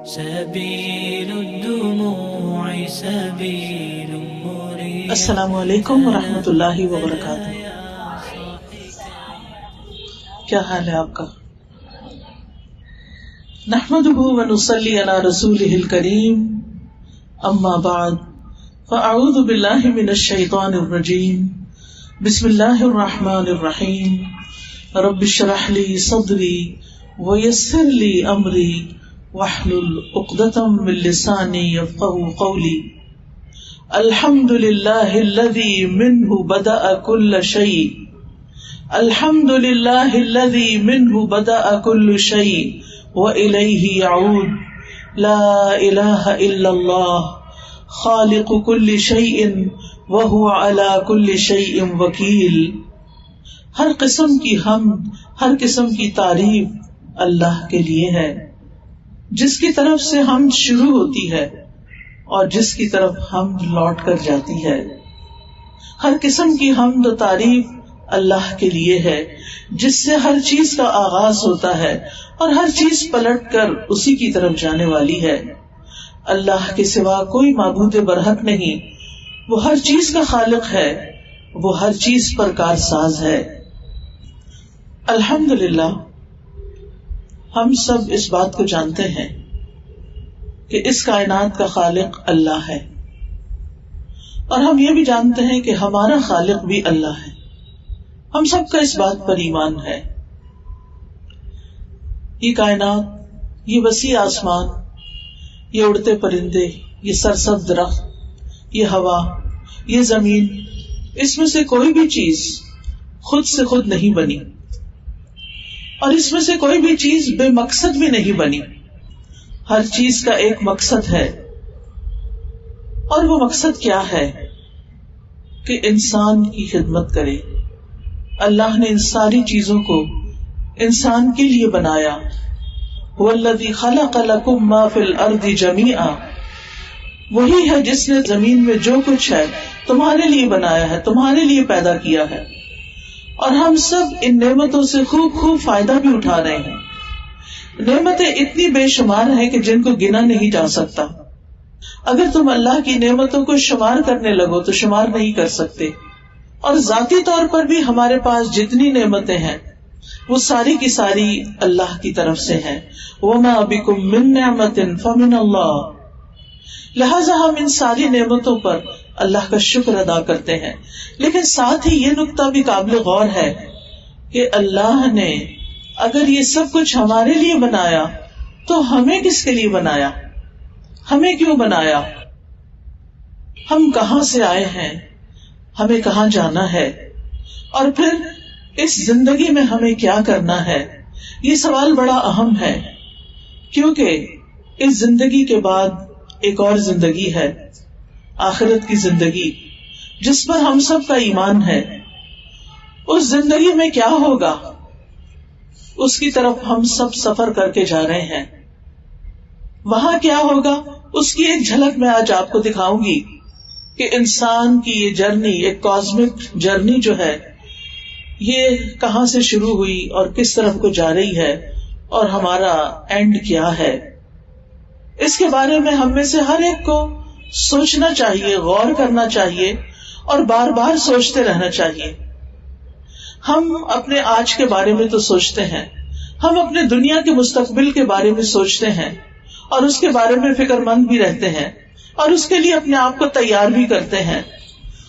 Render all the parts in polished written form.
سبيل الدموع سبيل مريح. السلام علیکم ورحمۃ اللہ وبرکاتہ. کیا حال ہے آپ کا؟ نحمده ونصلي على رسوله الكريم، اما بعد فاعوذ باللہ من الشیطان الرجیم. بسم اللہ الرحمن الرحیم. رب اشرح لي صدری ويسر لي امری واحلل عقدۃ من لسانی یفقهوا قولی. الحمد للہ الذی منہ بدأ کل شیء، الحمد للہ الذی منہ بدأ کل شیء وإلیہ یعود. لا الہ الا اللہ خالق کل شیء وہو علی کل شیء وکیل. ہر قسم کی حمد، ہر قسم کی تعریف اللہ کے لیے ہے، جس کی طرف سے حمد شروع ہوتی ہے اور جس کی طرف حمد لوٹ کر جاتی ہے. ہر قسم کی حمد و تعریف اللہ کے لیے ہے، جس سے ہر چیز کا آغاز ہوتا ہے اور ہر چیز پلٹ کر اسی کی طرف جانے والی ہے. اللہ کے سوا کوئی معبود برحق نہیں، وہ ہر چیز کا خالق ہے، وہ ہر چیز پر کارساز ہے. الحمدللہ ہم سب اس بات کو جانتے ہیں کہ اس کائنات کا خالق اللہ ہے، اور ہم یہ بھی جانتے ہیں کہ ہمارا خالق بھی اللہ ہے. ہم سب کا اس بات پر ایمان ہے. یہ کائنات، یہ وسیع آسمان، یہ اڑتے پرندے، یہ سرسبز درخت، یہ ہوا، یہ زمین، اس میں سے کوئی بھی چیز خود سے خود نہیں بنی، اور اس میں سے کوئی بھی چیز بے مقصد بھی نہیں بنی. ہر چیز کا ایک مقصد ہے، اور وہ مقصد کیا ہے؟ کہ انسان کی خدمت کرے. اللہ نے ان ساری چیزوں کو انسان کے لیے بنایا. وَالَّذِي خَلَقَ لَكُم مَّا فِي الْأَرْضِ جَمِيعًا، وہی ہے جس نے زمین میں جو کچھ ہے تمہارے لیے بنایا ہے، تمہارے لیے پیدا کیا ہے. اور ہم سب ان نعمتوں سے خوب فائدہ بھی اٹھا رہے ہیں. نعمتیں اتنی بے شمار ہیں کہ جن کو گنا نہیں جا سکتا. اگر تم اللہ کی نعمتوں کو شمار کرنے لگو تو شمار نہیں کر سکتے. اور ذاتی طور پر بھی ہمارے پاس جتنی نعمتیں ہیں وہ ساری کی ساری اللہ کی طرف سے ہیں. وَمَا بِكُم مِّن نِّعْمَةٍ فَمِنَ اللَّهِ. لہذا ہم ان ساری نعمتوں پر اللہ کا شکر ادا کرتے ہیں. لیکن ساتھ ہی یہ نقطہ بھی قابل غور ہے کہ اللہ نے اگر یہ سب کچھ ہمارے لیے بنایا تو ہمیں کس کے لیے بنایا؟ ہمیں کیوں بنایا؟ ہم کہاں سے آئے ہیں؟ ہمیں کہاں جانا ہے؟ اور پھر اس زندگی میں ہمیں کیا کرنا ہے؟ یہ سوال بڑا اہم ہے، کیونکہ اس زندگی کے بعد ایک اور زندگی ہے، آخرت کی زندگی، جس پر ہم سب کا ایمان ہے. اس زندگی میں کیا ہوگا، اس کی طرف ہم سب سفر کر کے جا رہے ہیں. وہاں کیا ہوگا اس کی ایک جھلک میں آج آپ کو دکھاؤں گی کہ انسان کی یہ جرنی، ایک کاسمک جرنی جو ہے، یہ کہاں سے شروع ہوئی اور کس طرف کو جا رہی ہے، اور ہمارا اینڈ کیا ہے. اس کے بارے میں ہم میں سے ہر ایک کو سوچنا چاہیے، غور کرنا چاہیے، اور بار بار سوچتے رہنا چاہیے. ہم اپنے آج کے بارے میں تو سوچتے ہیں، ہم اپنے دنیا کے مستقبل کے بارے میں سوچتے ہیں، اور اس کے بارے میں فکر مند بھی رہتے ہیں، اور اس کے لیے اپنے آپ کو تیار بھی کرتے ہیں.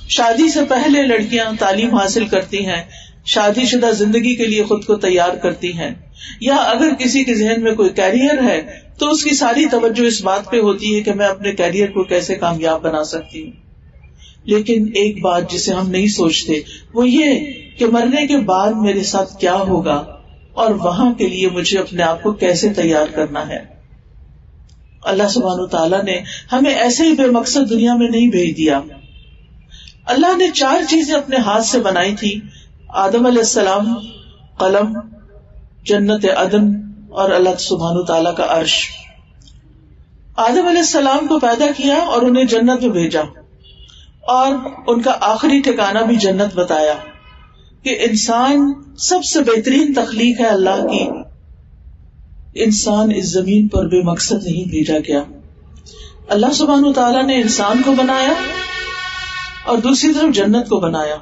شادی سے پہلے لڑکیاں تعلیم حاصل کرتی ہیں، شادی شدہ زندگی کے لیے خود کو تیار کرتی ہیں. یا اگر کسی کے ذہن میں کوئی کیریئر ہے تو اس کی ساری توجہ اس بات پہ ہوتی ہے کہ میں اپنے کیریئر کو کیسے کامیاب بنا سکتی ہوں. لیکن ایک بات جسے ہم نہیں سوچتے وہ یہ کہ مرنے کے بعد میرے ساتھ کیا ہوگا، اور وہاں کے لیے مجھے اپنے آپ کو کیسے تیار کرنا ہے. اللہ سبحانہ وتعالیٰ نے ہمیں ایسے ہی بے مقصد دنیا میں نہیں بھیج دیا. اللہ نے 4 چیزیں اپنے ہاتھ سے بنائی تھی: آدم علیہ السلام، قلم، جنت عدن، اور اللہ سبحانہ وتعالیٰ کا عرش. آدم علیہ السلام کو پیدا کیا اور انہیں جنت میں بھیجا، اور ان کا آخری ٹھکانہ بھی جنت بتایا کہ انسان سب سے بہترین تخلیق ہے اللہ کی. انسان اس زمین پر بے مقصد نہیں بھیجا گیا. اللہ سبحانہ و تعالیٰ نے انسان کو بنایا اور دوسری طرف جنت کو بنایا,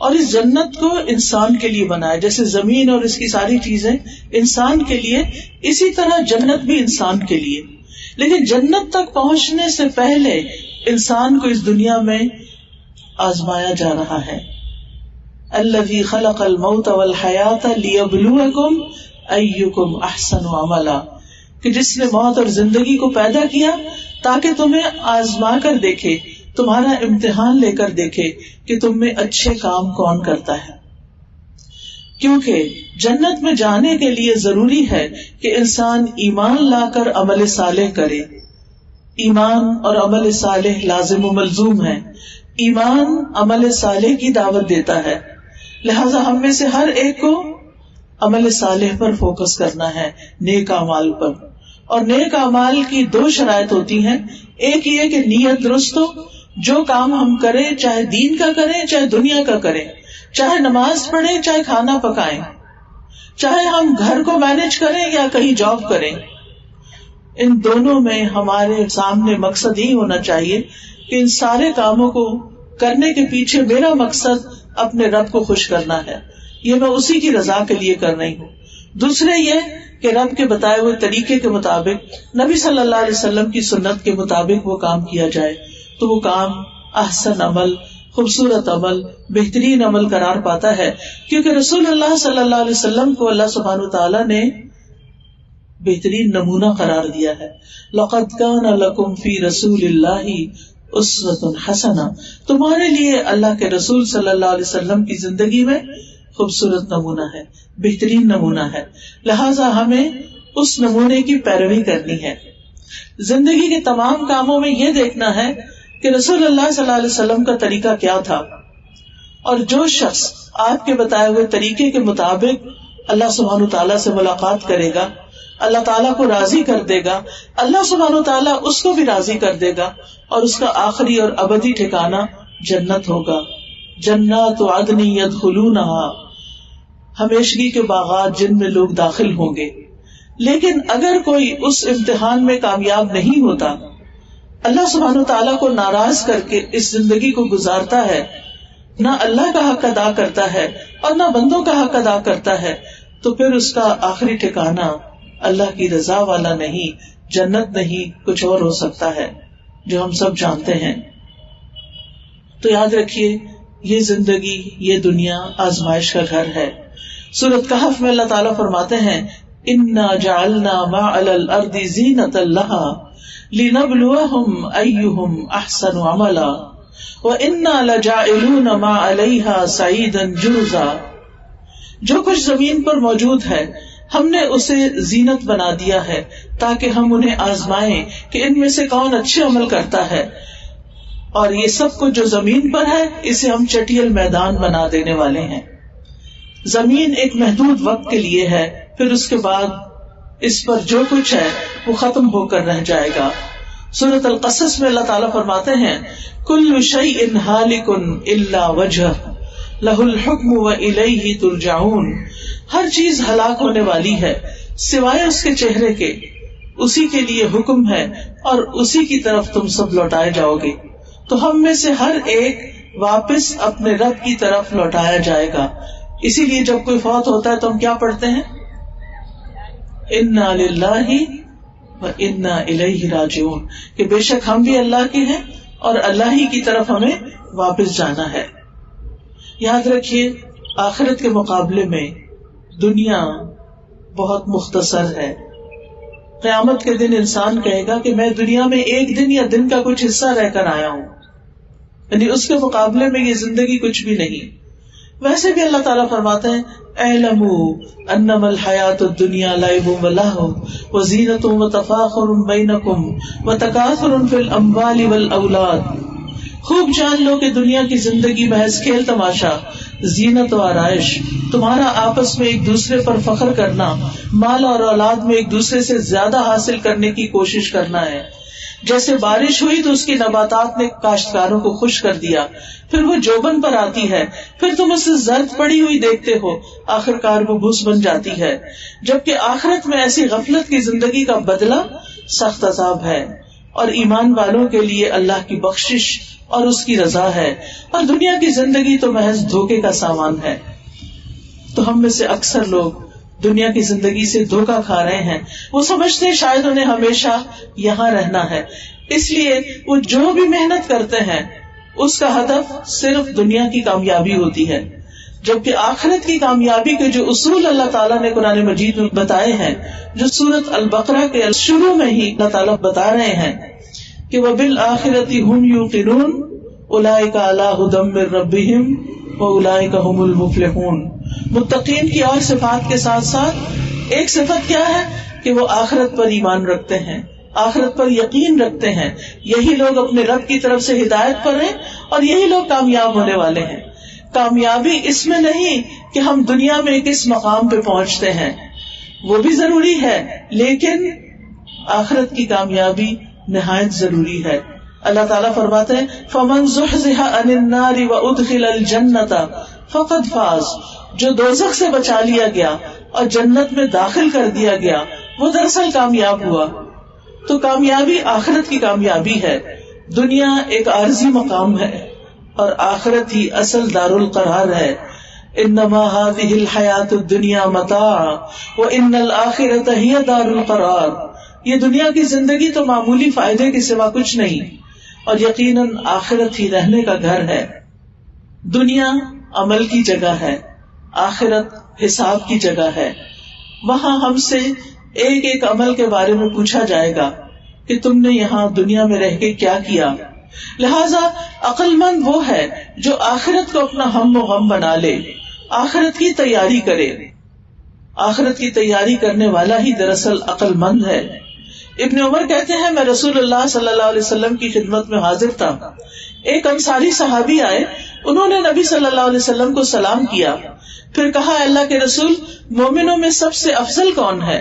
اور اس جنت کو انسان کے لیے بنایا. جیسے زمین اور اس کی ساری چیزیں انسان کے لیے, اسی طرح جنت بھی انسان کے لیے. لیکن جنت تک پہنچنے سے پہلے انسان کو اس دنیا میں آزمایا جا رہا ہے. الذی خلق الموت والحیات لیبلوکم ایکم احسن عملا, کہ جس نے موت اور زندگی کو پیدا کیا تاکہ تمہیں آزما کر دیکھے, تمہارا امتحان لے کر دیکھے کہ تم میں اچھے کام کون کرتا ہے. کیونکہ جنت میں جانے کے لیے ضروری ہے کہ انسان ایمان لا کر عمل صالح کرے. ایمان اور عمل صالح لازم و ملزوم ہے. ایمان عمل صالح کی دعوت دیتا ہے, لہذا ہم میں سے ہر ایک کو عمل صالح پر فوکس کرنا ہے, نیک اعمال پر. اور نیک اعمال کی دو شرائط ہوتی ہیں. ایک یہ کہ نیت درست ہو, جو کام ہم کریں چاہے دین کا کریں چاہے دنیا کا کریں, چاہے نماز پڑھیں چاہے کھانا پکائیں, چاہے ہم گھر کو مینج کریں یا کہیں جاب کریں, ان دونوں میں ہمارے سامنے مقصد یہی ہونا چاہیے کہ ان سارے کاموں کو کرنے کے پیچھے میرا مقصد اپنے رب کو خوش کرنا ہے, یہ میں اسی کی رضا کے لیے کر رہی ہوں. دوسرے یہ کہ رب کے بتائے ہوئے طریقے کے مطابق, نبی صلی اللہ علیہ وسلم کی سنت کے مطابق وہ کام کیا جائے, تو وہ کام احسن عمل, خوبصورت عمل, بہترین عمل قرار پاتا ہے. کیونکہ رسول اللہ صلی اللہ علیہ وسلم کو اللہ سبحانہ تعالیٰ نے بہترین نمونہ قرار دیا ہے. لقد کان لکم فی رسول اللہ اسوۃ حسنہ, تمہارے لیے اللہ کے رسول صلی اللہ علیہ وسلم کی زندگی میں خوبصورت نمونہ ہے, بہترین نمونہ ہے. لہذا ہمیں اس نمونے کی پیروی کرنی ہے. زندگی کے تمام کاموں میں یہ دیکھنا ہے کہ رسول اللہ صلی اللہ علیہ وسلم کا طریقہ کیا تھا, اور جو شخص آپ کے بتائے ہوئے طریقے کے مطابق اللہ سبحانہ تعالیٰ سے ملاقات کرے گا, اللہ تعالیٰ کو راضی کر دے گا, اللہ سبحانہ تعالیٰ اس کو بھی راضی کر دے گا, اور اس کا آخری اور ابدی ٹھکانہ جنت ہوگا. جنات عدن یدخلونہا, ہمیشگی کے باغات جن میں لوگ داخل ہوں گے. لیکن اگر کوئی اس امتحان میں کامیاب نہیں ہوتا, اللہ سبحانہ تعالیٰ کو ناراض کر کے اس زندگی کو گزارتا ہے, نہ اللہ کا حق ادا کرتا ہے اور نہ بندوں کا حق ادا کرتا ہے, تو پھر اس کا آخری ٹھکانہ اللہ کی رضا والا نہیں, جنت نہیں, کچھ اور ہو سکتا ہے جو ہم سب جانتے ہیں. تو یاد رکھیے, یہ زندگی, یہ دنیا آزمائش کا گھر ہے. سورۃ کہف میں اللہ تعالیٰ فرماتے ہیں, انا جعلنا ما علی الارض زینۃ لہا لنبلوہم ایہم احسن عملا وانا لجاعلون ما علیہا صعیدا جرزا. جو کچھ زمین پر موجود ہے ہم نے اسے زینت بنا دیا ہے تاکہ ہم انہیں آزمائیں کہ ان میں سے کون اچھے عمل کرتا ہے, اور یہ سب کچھ جو زمین پر ہے اسے ہم چٹیل میدان بنا دینے والے ہیں. زمین ایک محدود وقت کے لیے ہے, پھر اس کے بعد اس پر جو کچھ ہے وہ ختم ہو کر رہ جائے گا. سورۃ القصص میں اللہ تعالیٰ فرماتے ہیں, کل شیء ہالک الا وجہہ لہ الحکم والیہ ترجعون. ہر چیز ہلاک ہونے والی ہے سوائے اس کے چہرے کے, اسی کے لیے حکم ہے اور اسی کی طرف تم سب لوٹائے جاؤ گے. تو ہم میں سے ہر ایک واپس اپنے رب کی طرف لوٹایا جائے گا. اسی لیے جب کوئی فوت ہوتا ہے تو ہم کیا پڑھتے ہیں, انا للہ و انا الیہ راجعون, کہ بے شک ہم بھی اللہ کے ہیں اور اللہ ہی کی طرف ہمیں واپس جانا ہے. یاد رکھیے, آخرت کے مقابلے میں دنیا بہت مختصر ہے. قیامت کے دن انسان کہے گا کہ میں دنیا میں ایک دن یا دن کا کچھ حصہ رہ کر آیا ہوں, یعنی اس کے مقابلے میں یہ زندگی کچھ بھی نہیں. ویسے بھی اللہ تعالیٰ فرماتے ہیں, اعلموا انما الحیات الدنیا لعب و لہو وزینۃ وتفاخر بینکم وتکاثر فی الاموال والاولاد. خوب جان لو کہ دنیا کی زندگی محض کھیل تماشا, زینت و آرائش, تمہارا آپس میں ایک دوسرے پر فخر کرنا, مال اور اولاد میں ایک دوسرے سے زیادہ حاصل کرنے کی کوشش کرنا ہے. جیسے بارش ہوئی تو اس کی نباتات نے کاشتکاروں کو خوش کر دیا، پھر وہ جوبن پر آتی ہے، پھر تم اسے زرد پڑی ہوئی دیکھتے ہو، آخر کار وہ بھوس بن جاتی ہے. جبکہ آخرت میں ایسی غفلت کی زندگی کا بدلہ سخت عذاب ہے، اور ایمان والوں کے لیے اللہ کی بخشش اور اس کی رضا ہے، اور دنیا کی زندگی تو محض دھوکے کا سامان ہے. تو ہم میں سے اکثر لوگ دنیا کی زندگی سے دھوکا کھا رہے ہیں. وہ سمجھتے ہیں شاید انہیں ہمیشہ یہاں رہنا ہے، اس لیے وہ جو بھی محنت کرتے ہیں اس کا ہدف صرف دنیا کی کامیابی ہوتی ہے، جبکہ آخرت کی کامیابی کے جو اصول اللہ تعالیٰ نے قرآن مجید میں بتائے ہیں، جو سورۃ البقرہ کے شروع میں ہی اللہ تعالیٰ بتا رہے ہیں کہ وَبِالْآخِرَةِ هُمْ يُوقِنُونَ أُولَئِكَ عَلَىٰ هُدًى مِّن رَّبِّهِمْ وَأُولَئِكَ هُمُ الْمُفْلِحُونَ. متقین کی اور صفات کے ساتھ ساتھ ایک صفت کیا ہے کہ وہ آخرت پر ایمان رکھتے ہیں، آخرت پر یقین رکھتے ہیں. یہی لوگ اپنے رب کی طرف سے ہدایت پر ہیں اور یہی لوگ کامیاب ہونے والے ہیں. کامیابی اس میں نہیں کہ ہم دنیا میں کس مقام پہ پہنچتے ہیں، وہ بھی ضروری ہے، لیکن آخرت کی کامیابی نہایت ضروری ہے. اللہ تعالیٰ فرماتے ہیں فَمَنْ زُحْزِحَ عَنِ النَّارِ وَأُدْخِلَ الْجَنَّةَ فَقَدْ فَازَ. جو دوزخ سے بچا لیا گیا اور جنت میں داخل کر دیا گیا وہ دراصل کامیاب ہوا. تو کامیابی آخرت کی کامیابی ہے. دنیا ایک عارضی مقام ہے اور آخرت ہی اصل دار القرار ہے. انما هذه الحیات الدنیا متاع وان الآخرۃ ہی دار القرار. یہ دنیا کی زندگی تو معمولی فائدے کے سوا کچھ نہیں، اور یقیناً آخرت ہی رہنے کا گھر ہے. دنیا عمل کی جگہ ہے، آخرت حساب کی جگہ ہے. وہاں ہم سے ایک ایک عمل کے بارے میں پوچھا جائے گا کہ تم نے یہاں دنیا میں رہ کے کیا کیا. لہذا عقل مند وہ ہے جو آخرت کو اپنا ہم و غم بنا لے، آخرت کی تیاری کرے. آخرت کی تیاری کرنے والا ہی دراصل عقل مند ہے. ابن عمر کہتے ہیں میں رسول اللہ صلی اللہ علیہ وسلم کی خدمت میں حاضر تھا. ایک انصاری صحابی آئے، انہوں نے نبی صلی اللہ علیہ وسلم کو سلام کیا، پھر کہا اللہ کے رسول مومنوں میں سب سے افضل کون ہے؟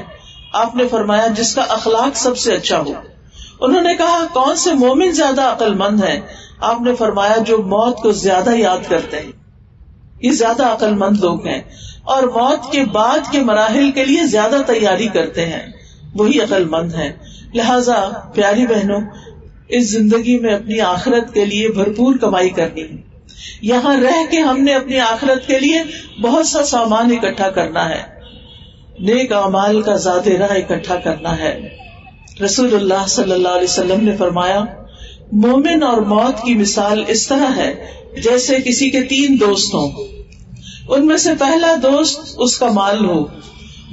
آپ نے فرمایا جس کا اخلاق سب سے اچھا ہو. انہوں نے کہا کون سے مومن زیادہ عقل مند ہے؟ آپ نے فرمایا جو موت کو زیادہ یاد کرتے ہیں. یہ زیادہ عقل مند لوگ ہیں اور موت کے بعد کے مراحل کے لیے زیادہ تیاری کرتے ہیں، وہی عقل مند ہیں. لہذا پیاری بہنوں، اس زندگی میں اپنی آخرت کے لیے بھرپور کمائی کرنی ہے. یہاں رہ کے ہم نے اپنی آخرت کے لیے بہت سا سامان اکٹھا کرنا ہے، نیک اعمال کا زاد راہ اکٹھا کرنا ہے. رسول اللہ صلی اللہ علیہ وسلم نے فرمایا مومن اور موت کی مثال اس طرح ہے جیسے کسی کے 3 دوست ہوں. ان میں سے پہلا دوست اس کا مال ہو،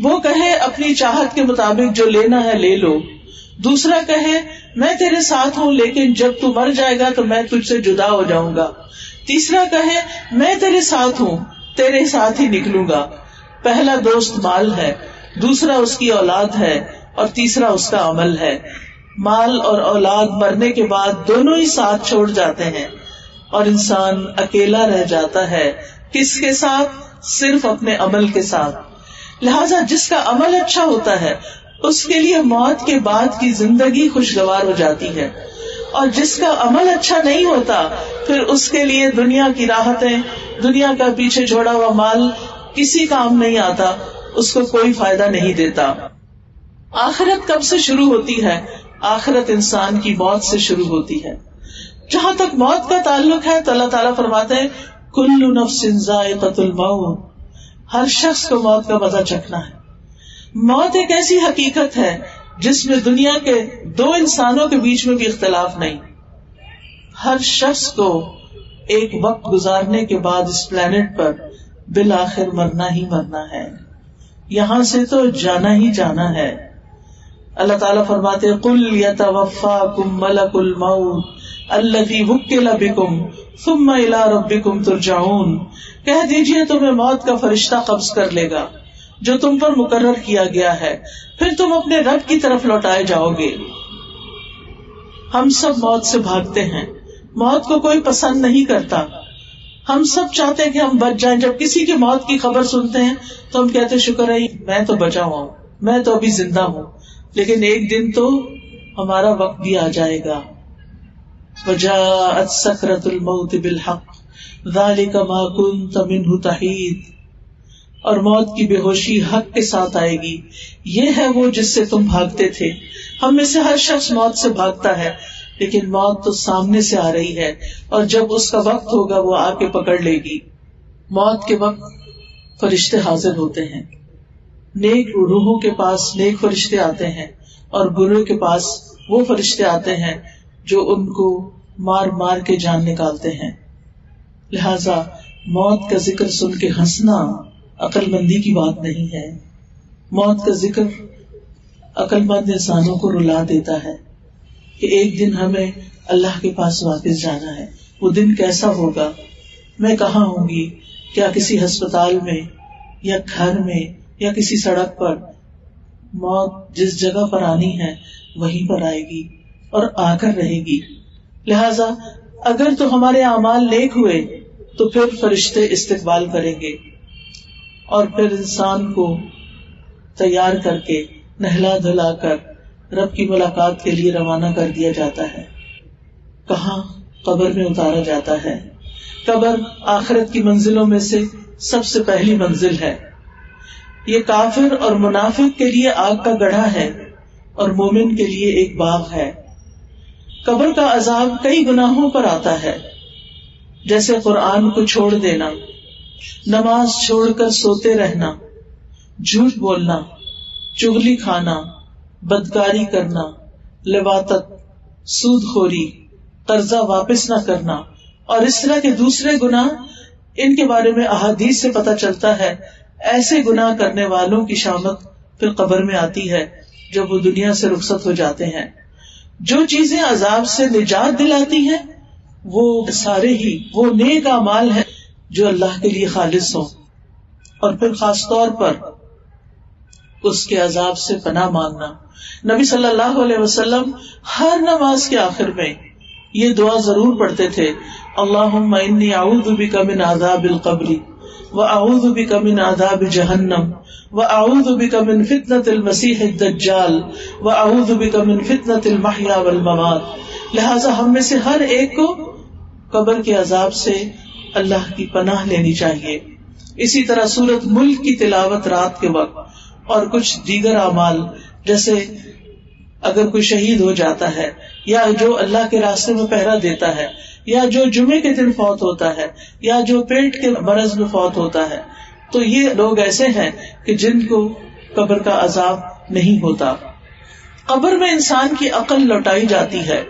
وہ کہے اپنی چاہت کے مطابق جو لینا ہے لے لو. دوسرا کہے میں تیرے ساتھ ہوں لیکن جب تو مر جائے گا تو میں تجھ سے جدا ہو جاؤں گا. تیسرا کہے میں تیرے ساتھ ہوں، تیرے ساتھ ہی نکلوں گا. پہلا دوست مال ہے، دوسرا اس کی اولاد ہے اور تیسرا اس کا عمل ہے. مال اور اولاد مرنے کے بعد دونوں ہی ساتھ چھوڑ جاتے ہیں اور انسان اکیلا رہ جاتا ہے. کس کے ساتھ؟ صرف اپنے عمل کے ساتھ. لہذا جس کا عمل اچھا ہوتا ہے اس کے لیے موت کے بعد کی زندگی خوشگوار ہو جاتی ہے، اور جس کا عمل اچھا نہیں ہوتا پھر اس کے لیے دنیا کی راحتیں، دنیا کا پیچھے چھوڑا ہوا مال کسی کام نہیں آتا، اس کو کوئی فائدہ نہیں دیتا. آخرت کب سے شروع ہوتی ہے؟ آخرت انسان کی موت سے شروع ہوتی ہے. جہاں تک موت کا تعلق ہے تو اللہ تعالیٰ فرماتے ہیں کل نفس ذائقۃ الموت، ہر شخص کو موت کا مزہ چکھنا ہے. موت ایک ایسی حقیقت ہے جس میں دنیا کے 2 انسانوں کے بیچ میں بھی اختلاف نہیں. ہر شخص کو ایک وقت گزارنے کے بعد اس پلانٹ پر بالآخر مرنا ہی مرنا ہے، یہاں سے تو جانا ہی جانا ہے. اللہ تعالیٰ فرماتے ہیں قل یتوفاکم ملک الموت الذی وکل بکم ثم الی ربکم ترجعون. کہہ دیجئے تمہیں موت کا فرشتہ قبض کر لے گا جو تم پر مقرر کیا گیا ہے، پھر تم اپنے رب کی طرف لوٹائے جاؤ گے. ہم سب موت سے بھاگتے ہیں، موت کو کوئی پسند نہیں کرتا. ہم سب چاہتے ہیں کہ ہم بچ جائیں. جب کسی کی موت کی خبر سنتے ہیں تو ہم کہتے ہیں شکر ہے میں تو بچا ہوں، میں تو ابھی زندہ ہوں. لیکن ایک دن تو ہمارا وقت بھی آ جائے گا. وجاءت سکرۃ الموت بالحق ذلک ما کنت منہ تحید. اور موت کی بے ہوشی حق کے ساتھ آئے گی، یہ ہے وہ جس سے تم بھاگتے تھے. ہم میں سے ہر شخص موت سے بھاگتا ہے، لیکن موت تو سامنے سے آ رہی ہے، اور جب اس کا وقت ہوگا وہ آ کے پکڑ لے گی. موت کے وقت فرشتے حاضر ہوتے ہیں. نیک روحوں کے پاس نیک فرشتے آتے ہیں، اور برے کے پاس وہ فرشتے آتے ہیں جو ان کو مار مار کے جان نکالتے ہیں. لہذا موت کا ذکر سن کے ہنسنا عقل مندی کی بات نہیں ہے. موت کا ذکر عقل مند انسانوں کو رلا دیتا ہے کہ ایک دن ہمیں اللہ کے پاس واپس جانا ہے. وہ دن کیسا ہوگا، میں کہاں ہوں گی، کیا کسی ہسپتال میں یا گھر میں یا کسی سڑک پر. موت جس جگہ پر آنی ہے وہیں پر آئے گی اور آ کر رہے گی. لہذا اگر تو ہمارے اعمال نیک ہوئے تو پھر فرشتے استقبال کریں گے، اور پھر انسان کو تیار کر کے نہلا دھلا کر رب کی ملاقات کے لیے روانہ کر دیا جاتا ہے. کہاں؟ قبر میں اتارا جاتا ہے. قبر آخرت کی منزلوں میں سے سب سے پہلی منزل ہے. یہ کافر اور منافق کے لیے آگ کا گڑھا ہے اور مومن کے لیے ایک باغ ہے. قبر کا عذاب کئی گناہوں پر آتا ہے، جیسے قرآن کو چھوڑ دینا، نماز چھوڑ کر سوتے رہنا، جھوٹ بولنا، چغلی کھانا، بدکاری کرنا، لواطت، سود خوری، قرضہ واپس نہ کرنا اور اس طرح کے دوسرے گناہ. ان کے بارے میں احادیث سے پتہ چلتا ہے ایسے گناہ کرنے والوں کی شامت پھر قبر میں آتی ہے جب وہ دنیا سے رخصت ہو جاتے ہیں. جو چیزیں عذاب سے نجات دلاتی ہیں وہ سارے ہی وہ نیک اعمال ہیں جو اللہ کے لیے خالص ہوں، اور پھر خاص طور پر اس کے عذاب سے پناہ مانگنا. نبی صلی اللہ علیہ وسلم ہر نماز کے آخر میں یہ دعا ضرور پڑھتے تھے، اللہم انی اعوذ بک من عذاب القبر واعوذ بک من عذاب جہنم واعوذ بک من فتنۃ المسیح الدجال واعوذ بک من فتنۃ المحیا والممات. لہذا ہم میں سے ہر ایک کو قبر کے عذاب سے اللہ کی پناہ لینی چاہیے. اسی طرح سورۃ ملک کی تلاوت رات کے وقت اور کچھ دیگر اعمال، جیسے اگر کوئی شہید ہو جاتا ہے یا جو اللہ کے راستے میں پہرا دیتا ہے یا جو جمعے کے دن فوت ہوتا ہے یا جو پیٹ کے مرض میں فوت ہوتا ہے، تو یہ لوگ ایسے ہیں کہ جن کو قبر کا عذاب نہیں ہوتا. قبر میں انسان کی عقل لوٹائی جاتی ہے.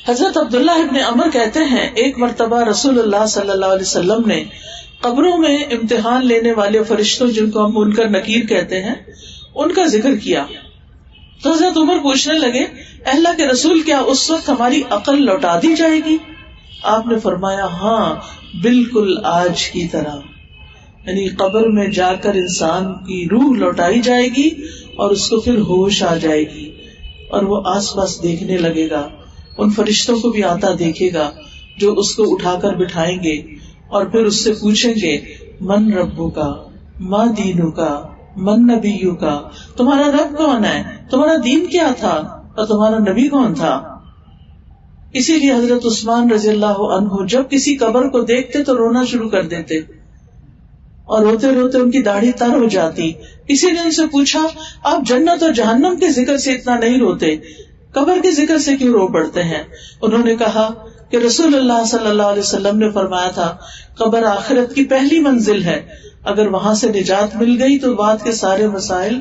حضرت عبداللہ ابن عمر کہتے ہیں ایک مرتبہ رسول اللہ صلی اللہ علیہ وسلم نے قبروں میں امتحان لینے والے فرشتوں، جن کو ہم منکر نکیر کہتے ہیں، ان کا ذکر کیا. تو حضرت عمر پوچھنے لگے، اللہ کے رسول، کیا اس وقت ہماری عقل لوٹا دی جائے گی؟ آپ نے فرمایا، ہاں بالکل آج کی طرح. یعنی قبر میں جا کر انسان کی روح لوٹائی جائے گی اور اس کو پھر ہوش آ جائے گی اور وہ آس پاس دیکھنے لگے گا. ان فرشتوں کو بھی آتا دیکھے گا جو اس کو اٹھا کر بٹھائیں گے اور پھر اس سے پوچھیں گے، من ربو کا، ما دینو کا، من نبیو کا، تمہارا رب کون ہے، تمہارا دین کیا تھا اور تمہارا نبی کون تھا. اسی لیے حضرت عثمان رضی اللہ عنہ جب کسی قبر کو دیکھتے تو رونا شروع کر دیتے اور روتے روتے ان کی داڑھی تر ہو جاتی. کسی نے ان سے پوچھا، آپ جنت اور جہنم کے ذکر سے اتنا نہیں روتے، قبر کے ذکر سے کیوں رو پڑتے ہیں؟ انہوں نے کہا کہ رسول اللہ صلی اللہ علیہ وسلم نے فرمایا تھا، قبر آخرت کی پہلی منزل ہے، اگر وہاں سے نجات مل گئی تو بعد کے سارے مسائل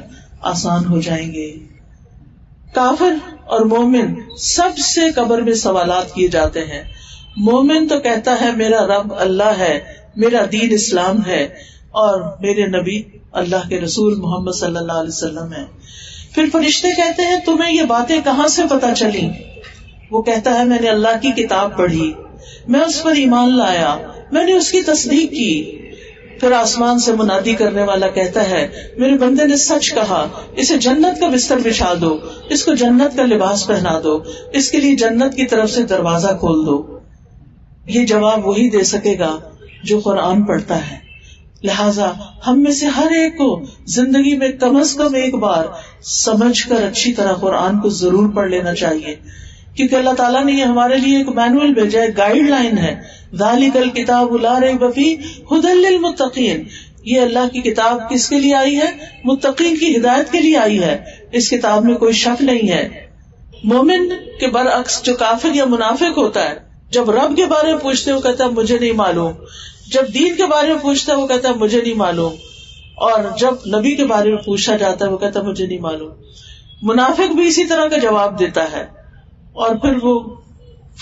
آسان ہو جائیں گے. کافر اور مومن سب سے قبر میں سوالات کیے جاتے ہیں. مومن تو کہتا ہے میرا رب اللہ ہے، میرا دین اسلام ہے اور میرے نبی اللہ کے رسول محمد صلی اللہ علیہ وسلم ہے. پھر فرشتے کہتے ہیں تمہیں یہ باتیں کہاں سے پتہ چلی؟ وہ کہتا ہے میں نے اللہ کی کتاب پڑھی، میں اس پر ایمان لایا، میں نے اس کی تصدیق کی. پھر آسمان سے منادی کرنے والا کہتا ہے میرے بندے نے سچ کہا، اسے جنت کا بستر بچھا دو، اس کو جنت کا لباس پہنا دو، اس کے لیے جنت کی طرف سے دروازہ کھول دو. یہ جواب وہی دے سکے گا جو قرآن پڑھتا ہے. لہذا ہم میں سے ہر ایک کو زندگی میں کم از کم ایک بار سمجھ کر اچھی طرح قرآن کو ضرور پڑھ لینا چاہیے، کیونکہ اللہ تعالیٰ نے یہ ہمارے لیے ایک مینول بھیجا ہے، گائیڈ لائن ہے. ذالک الکتاب لا ریب فیہ ھدی للمتقین. یہ اللہ کی کتاب کس کے لیے آئی ہے؟ متقین کی ہدایت کے لیے آئی ہے. اس کتاب میں کوئی شک نہیں ہے. مومن کے برعکس جو کافر یا منافق ہوتا ہے، جب رب کے بارے میں پوچھتے وہ کہتا ہے مجھے نہیں معلوم، جب دین کے بارے میں پوچھتا ہے وہ کہتا ہے مجھے نہیں معلوم، اور جب نبی کے بارے میں پوچھا جاتا ہے وہ کہتا ہے مجھے نہیں معلوم. منافق بھی اسی طرح کا جواب دیتا ہے، اور پھر وہ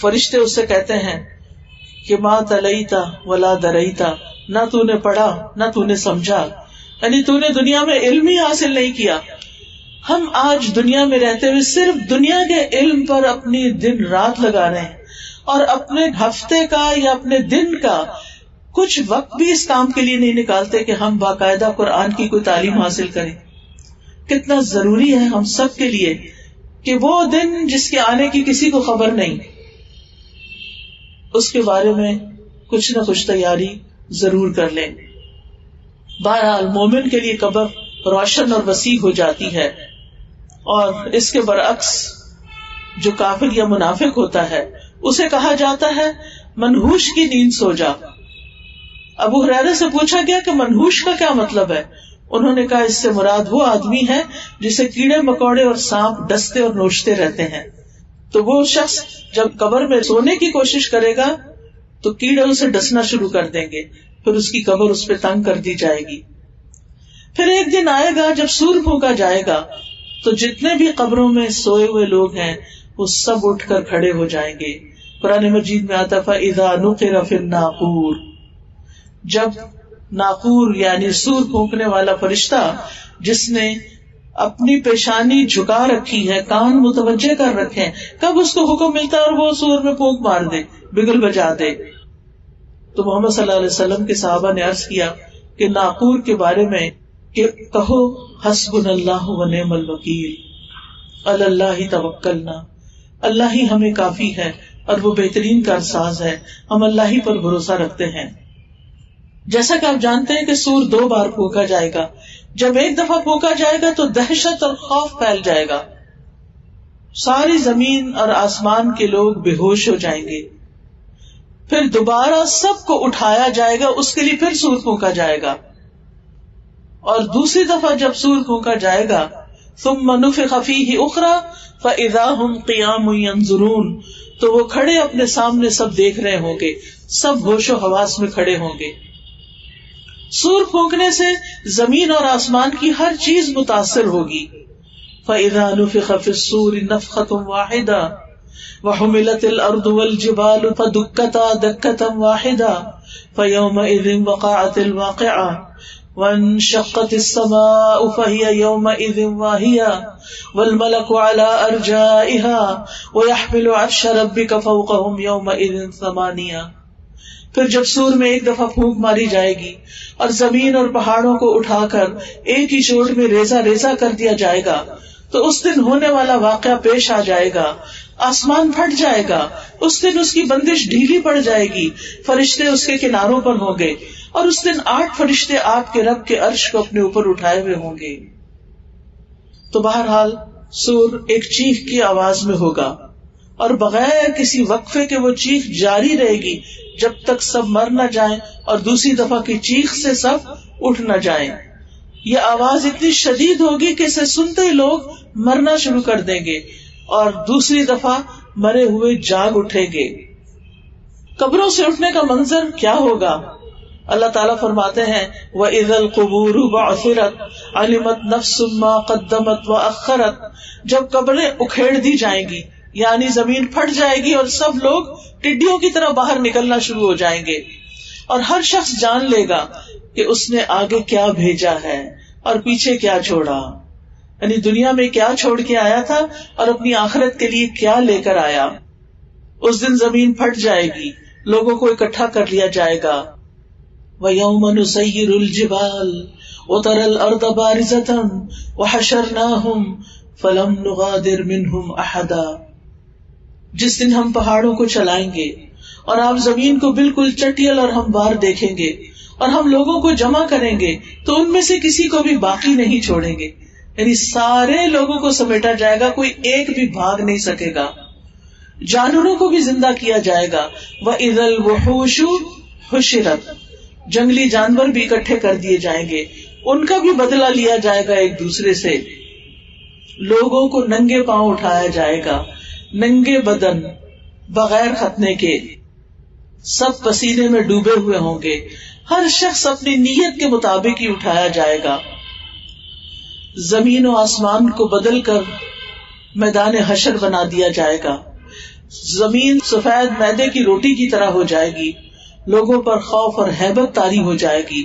فرشتے اس سے کہتے ہیں کہ ما تلیتا ولا دریتا، نہ تو نے پڑھا نہ تو نے سمجھا، یعنی تو نے دنیا میں علم ہی حاصل نہیں کیا. ہم آج دنیا میں رہتے ہوئے صرف دنیا کے علم پر اپنی دن رات لگا رہے ہیں، اور اپنے ہفتے کا یا اپنے دن کا کچھ وقت بھی اس کام کے لیے نہیں نکالتے کہ ہم باقاعدہ قرآن کی کوئی تعلیم حاصل کریں. کتنا ضروری ہے ہم سب کے لیے کہ وہ دن جس کے آنے کی کسی کو خبر نہیں، اس کے بارے میں کچھ نہ کچھ تیاری ضرور کر لیں. بہرحال مومن کے لیے قبر روشن اور وسیع ہو جاتی ہے، اور اس کے برعکس جو کافر یا منافق ہوتا ہے اسے کہا جاتا ہے منحوش کی نیند سو جا. ابو ہریرہ سے پوچھا گیا کہ منحوش کا کیا مطلب ہے؟ انہوں نے کہا اس سے مراد وہ آدمی ہے جسے کیڑے مکوڑے اور سانپ ڈستے اور نوچتے رہتے ہیں. تو وہ شخص جب قبر میں سونے کی کوشش کرے گا تو کیڑے اسے ڈسنا شروع کر دیں گے، پھر اس کی قبر اس پہ تنگ کر دی جائے گی. پھر ایک دن آئے گا جب سور پھونکا جائے گا تو جتنے بھی قبروں میں سوئے ہوئے لوگ ہیں وہ سب اٹھ کر کھڑے ہو جائیں گے. قرآن مجید میں آتا فَإِذَا نُقِرَ فِي النَّاقُورِ، جب ناقور یعنی سور پھونکنے والا فرشتہ جس نے اپنی پیشانی جھکا رکھی ہے، کان متوجہ کر رکھے ہیں، کب اس کو حکم ملتا ہے اور وہ سور میں پھونک مار دے، بگل بجا دے. تو محمد صلی اللہ علیہ وسلم کے صحابہ نے عرض کیا کہ ناقور کے بارے میں کہ کہو حسبنا اللہ و نعم الوکیل، علی اللہ توکلنا، اللہ ہی ہمیں کافی ہے اور وہ بہترین کارساز ہے، ہم اللہ ہی پر بھروسہ رکھتے ہیں. جیسا کہ آپ جانتے ہیں کہ سور 2 بار پھونکا جائے گا. جب ایک دفعہ پھونکا جائے گا تو دہشت اور خوف پھیل جائے گا، ساری زمین اور آسمان کے لوگ بے ہوش ہو جائیں گے. پھر دوبارہ سب کو اٹھایا جائے گا، اس کے لیے پھر سور پھونکا جائے گا، اور دوسری دفعہ جب سور پھونکا جائے گا ثم نفخ فیہ اخری فاذا هم قیام ینظرون، تو وہ کھڑے اپنے سامنے سب دیکھ رہے ہوں گے، سب ہوش و حواس میں کھڑے ہوں گے. سور پھونکنے سے زمین اور آسمان کی ہر چیز متاثر ہوگی. فاذا نفخ فی الصور نفخۃ واحدہ وحملت الارض والجبال فدکتا دکۃ واحدہ فیومئذ وقعت الواقعہ وانشقت السماء فهي يومئذ واهية والملك على أرجائها ويحمل عرش ربك فوقهم يومئذ ثمانية. پھر جب سور میں ایک دفعہ پھونک ماری جائے گی اور زمین اور پہاڑوں کو اٹھا کر ایک ہی چوٹ میں ریزہ ریزہ کر دیا جائے گا تو اس دن ہونے والا واقعہ پیش آ جائے گا. آسمان پھٹ جائے گا، اس دن اس کی بندش ڈھیلی پڑ جائے گی، فرشتے اس کے کناروں پر ہوں گے، اور اس دن 8 فرشتے آپ کے رب کے عرش کو اپنے اوپر اٹھائے ہوئے ہوں گے. تو بہرحال سور ایک چیخ کی آواز میں ہوگا، اور بغیر کسی وقفے کے وہ چیخ جاری رہے گی جب تک سب مر نہ جائیں اور دوسری دفعہ کی چیخ سے سب اٹھ نہ جائیں. یہ آواز اتنی شدید ہوگی کہ اسے سنتے ہی لوگ مرنا شروع کر دیں گے، اور دوسری دفعہ مرے ہوئے جاگ اٹھیں گے. قبروں سے اٹھنے کا منظر کیا ہوگا؟ اللہ تعالیٰ فرماتے ہیں وَإِذَا الْقُبُورُ بُعْثِرَتْ عَلِمَتْ نَفْسٌ مَا قَدَّمَتْ وَأَخَّرَتْ، جب قبریں اکھیڑ دی جائیں گی یعنی زمین پھٹ جائے گی اور سب لوگ ٹڈیوں کی طرح باہر نکلنا شروع ہو جائیں گے، اور ہر شخص جان لے گا کہ اس نے آگے کیا بھیجا ہے اور پیچھے کیا چھوڑا، یعنی دنیا میں کیا چھوڑ کے آیا تھا اور اپنی آخرت کے لیے کیا لے کر آیا. اس دن زمین پھٹ جائے گی، لوگوں کو اکٹھا کر لیا جائے گا. وَيَوْمَ نُسَيِّرُ الْجِبَالَ وَتَرَى الْأَرْضَ بَارِزَةً وَحَشَرْنَاهُمْ فَلَمْ نُغَادِرْ مِنْهُمْ أَحَدًا، جس دن ہم پہاڑوں کو چلائیں گے اور آپ زمین کو بالکل چٹیل اور ہموار دیکھیں گے، اور ہم لوگوں کو جمع کریں گے تو ان میں سے کسی کو بھی باقی نہیں چھوڑیں گے، یعنی سارے لوگوں کو سمیٹا جائے گا، کوئی ایک بھی بھاگ نہیں سکے گا. جانوروں کو بھی زندہ کیا جائے گا. وَإِذَا الْوُحُوشُ حُشِرَتْ، جنگلی جانور بھی اکٹھے کر دیے جائیں گے، ان کا بھی بدلہ لیا جائے گا ایک دوسرے سے. لوگوں کو ننگے پاؤں اٹھایا جائے گا، ننگے بدن، بغیر ختنے کے، سب پسینے میں ڈوبے ہوئے ہوں گے. ہر شخص اپنی نیت کے مطابق ہی اٹھایا جائے گا. زمین و آسمان کو بدل کر میدان حشر بنا دیا جائے گا. زمین سفید میدے کی روٹی کی طرح ہو جائے گی. لوگوں پر خوف اور ہیبت طاری ہو جائے گی.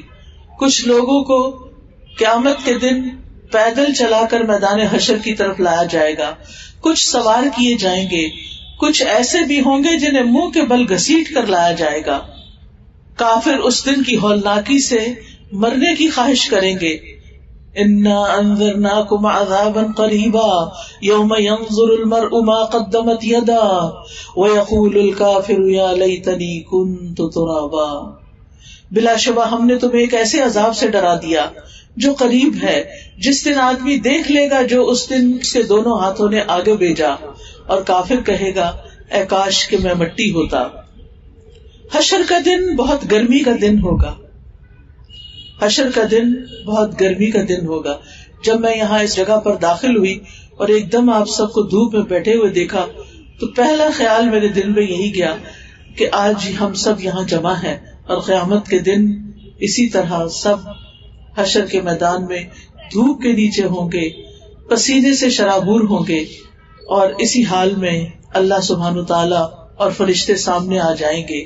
کچھ لوگوں کو قیامت کے دن پیدل چلا کر میدان حشر کی طرف لایا جائے گا. کچھ سوار کیے جائیں گے، کچھ ایسے بھی ہوں گے جنہیں منہ کے بل گھسیٹ کر لایا جائے گا. کافر اس دن کی ہولناکی سے مرنے کی خواہش کریں گے. انا انذرناکم عذابا قریبا یوم ینظر المرء ما قدمت یداہ ویقول الکافر یا لیتنی کنت ترابا. بلا شبہ ہم نے تمہیں ایک ایسے عذاب سے ڈرا دیا جو قریب ہے، جس دن آدمی دیکھ لے گا جو اس دن اس کے دونوں ہاتھوں نے آگے بھیجا، اور کافر کہے گا اے کاش کہ میں مٹی ہوتا. حشر کا دن بہت گرمی کا دن ہوگا. حشر کا دن بہت گرمی کا دن ہوگا. جب میں یہاں اس جگہ پر داخل ہوئی اور ایک دم آپ سب کو دھوپ میں بیٹھے ہوئے دیکھا تو پہلا خیال میرے دل میں یہی گیا کہ آج ہم سب یہاں جمع ہیں اور قیامت کے دن اسی طرح سب حشر کے میدان میں دھوپ کے نیچے ہوں گے، پسینے سے شرابور ہوں گے، اور اسی حال میں اللہ سبحانہ تعالیٰ اور فرشتے سامنے آ جائیں گے.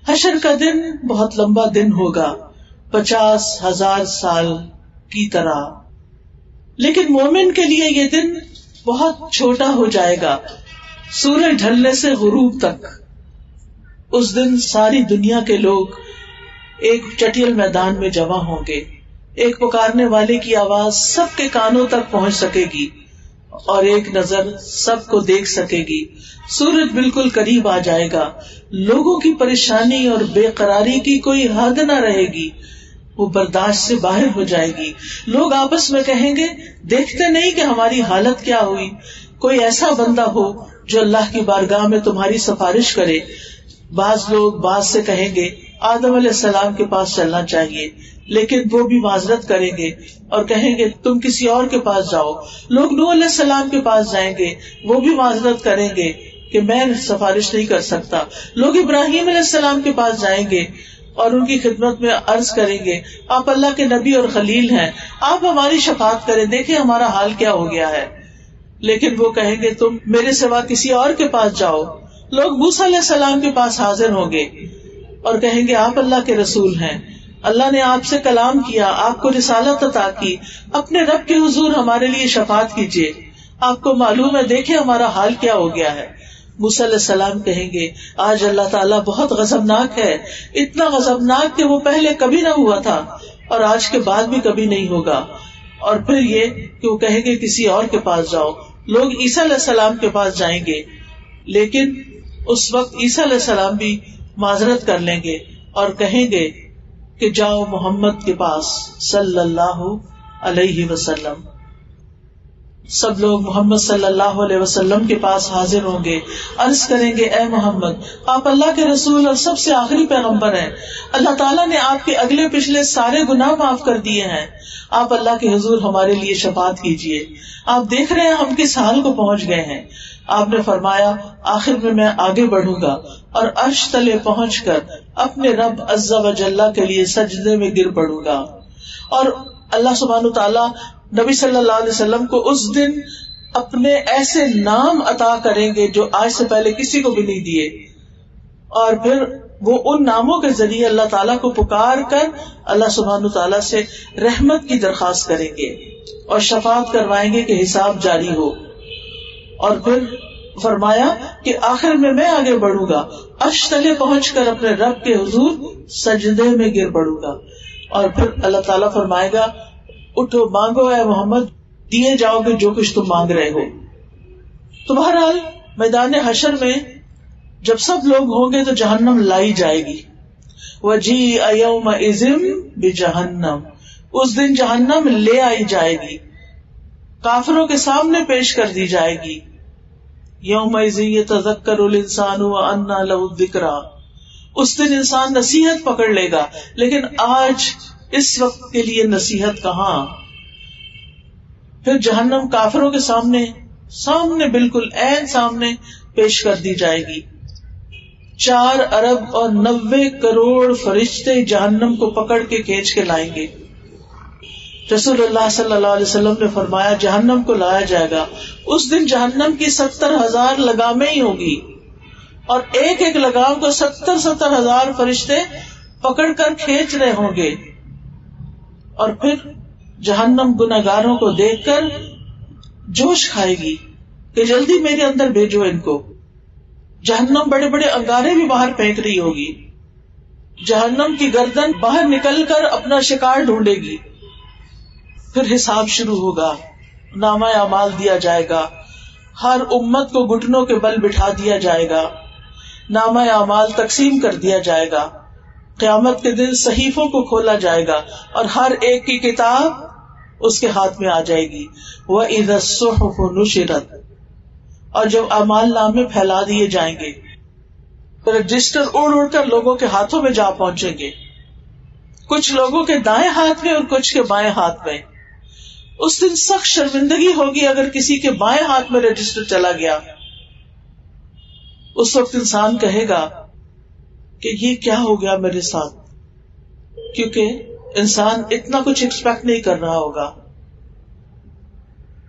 حشر کا دن بہت لمبا دن ہوگا، 50,000 سال کی طرح. لیکن مومن کے لیے یہ دن بہت چھوٹا ہو جائے گا، سورج ڈھلنے سے غروب تک. اس دن ساری دنیا کے لوگ ایک چٹیل میدان میں جمع ہوں گے. ایک پکارنے والے کی آواز سب کے کانوں تک پہنچ سکے گی اور ایک نظر سب کو دیکھ سکے گی. سورج بالکل قریب آ جائے گا. لوگوں کی پریشانی اور بے قراری کی کوئی حد نہ رہے گی، وہ برداشت سے باہر ہو جائے گی. لوگ آپس میں کہیں گے دیکھتے نہیں کہ ہماری حالت کیا ہوئی. کوئی ایسا بندہ ہو جو اللہ کی بارگاہ میں تمہاری سفارش کرے. بعض لوگ بعض سے کہیں گے آدم علیہ السلام کے پاس چلنا چاہیے، لیکن وہ بھی معذرت کریں گے اور کہیں گے تم کسی اور کے پاس جاؤ. لوگ نوح علیہ السلام کے پاس جائیں گے، وہ بھی معذرت کریں گے کہ میں سفارش نہیں کر سکتا. لوگ ابراہیم علیہ السلام کے پاس جائیں گے اور ان کی خدمت میں عرض کریں گے آپ اللہ کے نبی اور خلیل ہیں، آپ ہماری شفاعت کریں، دیکھیں ہمارا حال کیا ہو گیا ہے. لیکن وہ کہیں گے تم میرے سوا کسی اور کے پاس جاؤ. لوگ موسیٰ علیہ السلام کے پاس حاضر ہوں گے اور کہیں گے آپ اللہ کے رسول ہیں، اللہ نے آپ سے کلام کیا، آپ کو رسالت عطا کی، اپنے رب کے حضور ہمارے لیے شفاعت کیجیے، آپ کو معلوم ہے دیکھیں ہمارا حال کیا ہو گیا ہے. موسیٰ علیہ السلام کہیں گے آج اللہ تعالیٰ بہت غضبناک ہے، اتنا غضبناک کہ وہ پہلے کبھی نہ ہوا تھا اور آج کے بعد بھی کبھی نہیں ہوگا. اور پھر یہ کہ وہ کہیں گے کسی اور کے پاس جاؤ. لوگ عیسیٰ علیہ السلام کے پاس جائیں گے، لیکن اس وقت عیسیٰ علیہ السلام بھی معذرت کر لیں گے اور کہیں گے کہ جاؤ محمد کے پاس صلی اللہ علیہ وسلم. سب لوگ محمد صلی اللہ علیہ وسلم کے پاس حاضر ہوں گے، عرض کریں گے اے محمد آپ اللہ کے رسول اور سب سے آخری پیغمبر ہیں، اللہ تعالیٰ نے آپ کے اگلے پچھلے سارے گناہ معاف کر دیے ہیں، آپ اللہ کے حضور ہمارے لیے شفاعت کیجیے. آپ دیکھ رہے ہیں ہم کس حال کو پہنچ گئے ہیں. آپ نے فرمایا آخر میں آگے بڑھوں گا اور عرش تلے پہنچ کر اپنے رب عز و جل کے لیے سجدے میں گر پڑوں گا. اور اللہ سبحانہ تعالیٰ نبی صلی اللہ علیہ وسلم کو اس دن اپنے ایسے نام عطا کریں گے جو آج سے پہلے کسی کو بھی نہیں دیے، اور پھر وہ ان ناموں کے ذریعے اللہ تعالیٰ کو پکار کر اللہ سبحانہ تعالیٰ سے رحمت کی درخواست کریں گے اور شفاعت کروائیں گے کہ حساب جاری ہو. اور پھر فرمایا کہ آخر میں آگے بڑھوں گا، عرش تلے پہنچ کر اپنے رب کے حضور سجدے میں گر پڑوں گا. اور پھر اللہ تعالیٰ فرمائے گا اٹھو مانگو اے محمد، دیے جاؤ گے جو کچھ تم مانگ رہے ہو. تو بہرحال میدان حشر میں جب سب لوگ ہوں گے تو جہنم لائی جائے گی وَجِيءَ يَوْمَئِذٍ بِجَهَنَّمَ، اس دن جہنم لے آئی جائے گی، کافروں کے سامنے پیش کر دی جائے گی. یومئذ یتذکر الانسان وانى له الذکریٰ، اس دن انسان نصیحت پکڑ لے گا، لیکن آج اس وقت کے لیے نصیحت کہاں. پھر جہنم کافروں کے سامنے بالکل عین سامنے پیش کر دی جائے گی. 4 ارب اور 90 کروڑ فرشتے جہنم کو پکڑ کے کھینچ کے لائیں گے. رسول اللہ صلی اللہ علیہ وسلم نے فرمایا جہنم کو لایا جائے گا، اس دن جہنم کی 70,000 لگامیں ہی ہوگی، اور ایک ایک لگام کو 70,000 فرشتے پکڑ کر کھینچ رہے ہوں گے. اور پھر جہنم گناہگاروں کو دیکھ کر جوش کھائے گی کہ جلدی میرے اندر بھیجو ان کو. جہنم بڑے بڑے انگارے بھی باہر پھینک رہی ہوگی. جہنم کی گردن باہر نکل کر اپنا شکار ڈھونڈے گی. پھر حساب شروع ہوگا، نامہ اعمال دیا جائے گا، ہر امت کو گھٹنوں کے بل بٹھا دیا جائے گا، نامہ اعمال تقسیم کر دیا جائے گا. قیامت کے دن صحیفوں کو کھولا جائے گا اور ہر ایک کی کتاب اس کے ہاتھ میں آ جائے گی. وَإِذَا الصُّحُفُ نُشِرَتْ، اور جب اعمال نامے پھیلا دیے جائیں گے، رجسٹر اڑ اڑ کر لوگوں کے ہاتھوں میں جا پہنچیں گے، کچھ لوگوں کے دائیں ہاتھ میں اور کچھ کے بائیں ہاتھ میں. اس دن سخت شرمندگی ہوگی اگر کسی کے بائیں ہاتھ میں رجسٹر چلا گیا. اس وقت انسان کہے گا کہ یہ کیا ہو گیا میرے ساتھ، کیونکہ انسان اتنا کچھ ایکسپیکٹ نہیں کر رہا ہوگا.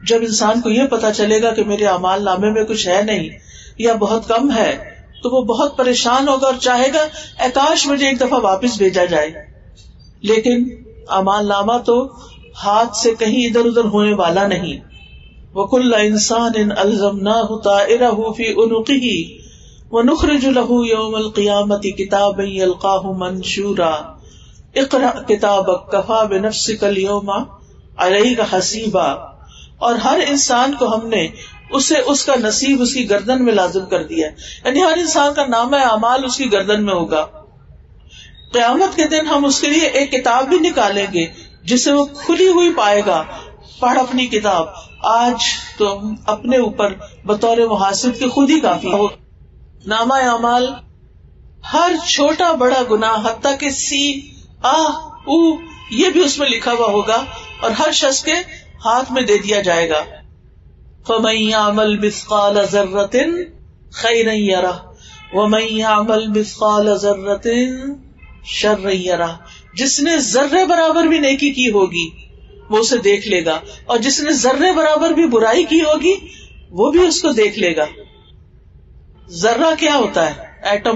جب انسان کو یہ پتا چلے گا کہ میرے اعمال نامے میں کچھ ہے نہیں یا بہت کم ہے، تو وہ بہت پریشان ہوگا اور چاہے گا اے کاش مجھے ایک دفعہ واپس بھیجا جائے. لیکن اعمال نامہ تو ہاتھ سے کہیں ادھر ادھر ہونے والا نہیں. وَكُلَّ إِنسَانٍ أَلْزَمْنَاهُ طَائِرَهُ فِي عُنُقِهِ وَنُخْرِجُ لَهُ يَوْمَ الْقِيَامَةِ كِتَابًا يَلْقَاهُ مَنشُورًا اقْرَأْ كِتَابَكَ كَفَىٰ بِنَفْسِكَ الْيَوْمَ عَلَيْكَ حَسِيبًا. اور ہر انسان کو ہم نے اسے اس کا نصیب اس کی گردن میں لازم کر دیا ہے، یعنی ہر انسان کا نامہ اعمال اس کی گردن میں ہوگا. قیامت کے دن ہم اس کے لیے ایک کتاب بھی نکالیں گے جسے وہ کھلی ہوئی پائے گا. پڑھ اپنی کتاب. آج تو ہم اپنے اوپر بطور محاسب کے خود ہی کافی ہو. نامہ اعمال ہر چھوٹا بڑا گناہ حتیٰ کہ سی او یہ بھی اس میں لکھا ہوا ہوگا اور ہر شخص کے ہاتھ میں دے دیا جائے گا. فَمَن يَعْمَلْ مِثْقَالَ ذَرَّةٍ خَيْرًا يَرَهُ وَمَن يَعْمَلْ مِثْقَالَ ذَرَّةٍ شَرًّا يَرَهُ. جس نے ذرے برابر بھی نیکی کی ہوگی وہ اسے دیکھ لے گا، اور جس نے ذرے برابر بھی برائی کی ہوگی وہ بھی اس کو دیکھ لے گا. ذرہ کیا ہوتا ہے؟ ایٹم.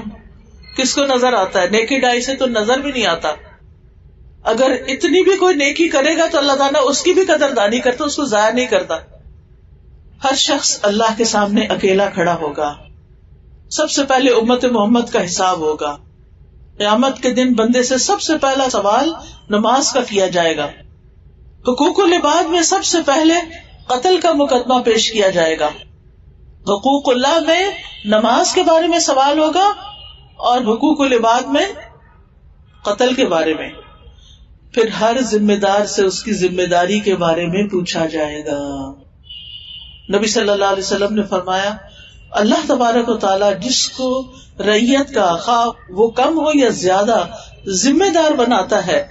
کس کو نظر آتا ہے؟ نیکڈ آئی سے تو نظر بھی نہیں آتا. اگر اتنی بھی کوئی نیکی کرے گا تو اللہ تعالیٰ اس کی بھی قدردانی کرتا، اس کو ضائع نہیں کرتا. ہر شخص اللہ کے سامنے اکیلا کھڑا ہوگا. سب سے پہلے امت محمد کا حساب ہوگا. قیامت کے دن بندے سے سب سے پہلا سوال نماز کا کیا جائے گا. حقوق العباد میں سب سے پہلے قتل کا مقدمہ پیش کیا جائے گا. حقوق اللہ میں نماز کے بارے میں سوال ہوگا اور حقوق العباد میں قتل کے بارے میں. پھر ہر ذمہ دار سے اس کی ذمہ داری کے بارے میں پوچھا جائے گا. نبی صلی اللہ علیہ وسلم نے فرمایا اللہ تبارک و تعالیٰ جس کو رعیت کا خواہ وہ کم ہو یا زیادہ ذمہ دار بناتا ہے،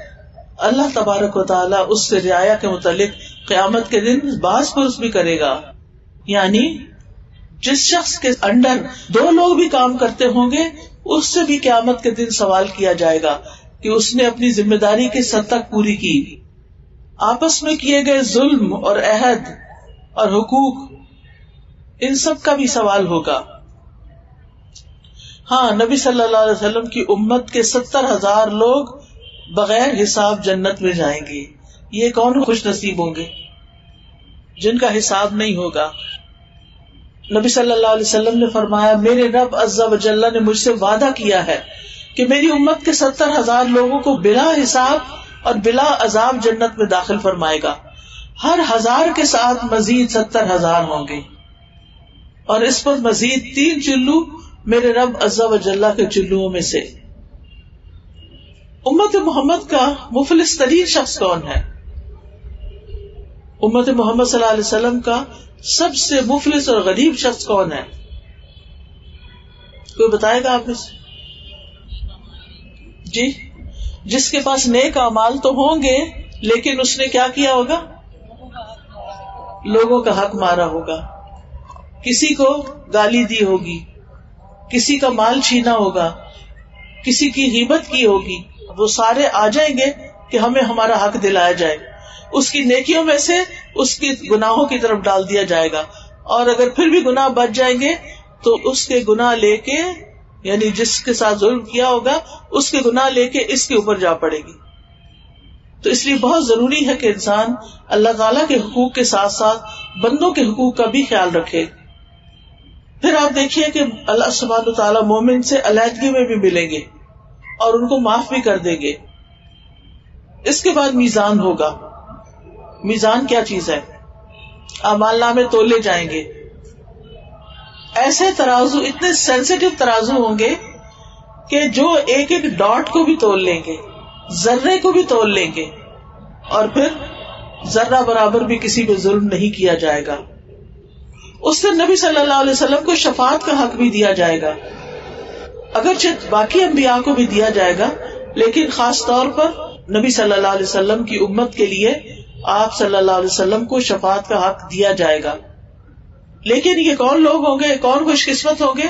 اللہ تبارک و تعالیٰ اس سے رعایا کے متعلق قیامت کے دن باز پرس بھی کرے گا. یعنی جس شخص کے انڈر 2 لوگ بھی کام کرتے ہوں گے اس سے بھی قیامت کے دن سوال کیا جائے گا کہ اس نے اپنی ذمہ داری کس حد تک پوری کی. آپس میں کیے گئے ظلم اور عہد اور حقوق، ان سب کا بھی سوال ہوگا. ہاں، نبی صلی اللہ علیہ وسلم کی امت کے 70,000 لوگ بغیر حساب جنت میں جائیں گے. یہ کون خوش نصیب ہوں گے جن کا حساب نہیں ہوگا. نبی صلی اللہ علیہ وسلم نے فرمایا میرے رب عز و جل نے مجھ سے وعدہ کیا ہے کہ میری امت کے 70,000 لوگوں کو بلا حساب اور بلا عذاب جنت میں داخل فرمائے گا. ہر 1000 کے ساتھ مزید 70,000 ہوں گے، اور اس پر مزید 3 چلو میرے رب عز و جل کے چلوؤں میں سے. امت محمد کا مفلس ترین شخص کون ہے؟ امت محمد صلی اللہ علیہ وسلم کا سب سے مفلس اور غریب شخص کون ہے؟ کوئی بتائے گا آپ میں سے؟ جی، جس کے پاس نیک اعمال تو ہوں گے لیکن اس نے کیا کیا ہوگا؟ لوگوں کا حق مارا ہوگا، کسی کو گالی دی ہوگی، کسی کا مال چھینا ہوگا، کسی کی غیبت کی ہوگی. وہ سارے آ جائیں گے کہ ہمیں ہمارا حق دلایا جائے. اس کی نیکیوں میں سے اس کی گناہوں کی طرف ڈال دیا جائے گا، اور اگر پھر بھی گناہ بچ جائیں گے تو اس کے گناہ لے کے، یعنی جس کے ساتھ ظلم کیا ہوگا اس کے گناہ لے کے اس کے اوپر جا پڑے گی. تو اس لیے بہت ضروری ہے کہ انسان اللہ تعالیٰ کے حقوق کے ساتھ ساتھ بندوں کے حقوق کا بھی خیال رکھے. پھر آپ دیکھیے کہ اللہ سبحانہ وتعالیٰ مومن سے علیحدگی میں بھی ملیں گے اور ان کو معاف بھی کر دیں گے. اس کے بعد میزان ہوگا. میزان کیا چیز ہے؟ اعمال نامے تولے جائیں گے. ایسے ترازو، اتنے سینسیٹیو ترازو ہوں گے کہ جو ایک ایک ڈاٹ کو بھی تول لیں گے، ذرے کو بھی تول لیں گے، اور پھر ذرہ برابر بھی کسی پہ ظلم نہیں کیا جائے گا. اس دن نبی صلی اللہ علیہ وسلم کو شفاعت کا حق بھی دیا جائے گا، اگرچہ باقی انبیاء کو بھی دیا جائے گا، لیکن خاص طور پر نبی صلی اللہ علیہ وسلم کی امت کے لیے آپ صلی اللہ علیہ وسلم کو شفاعت کا حق دیا جائے گا. لیکن یہ کون لوگ ہوں گے، کون خوش قسمت ہوں گے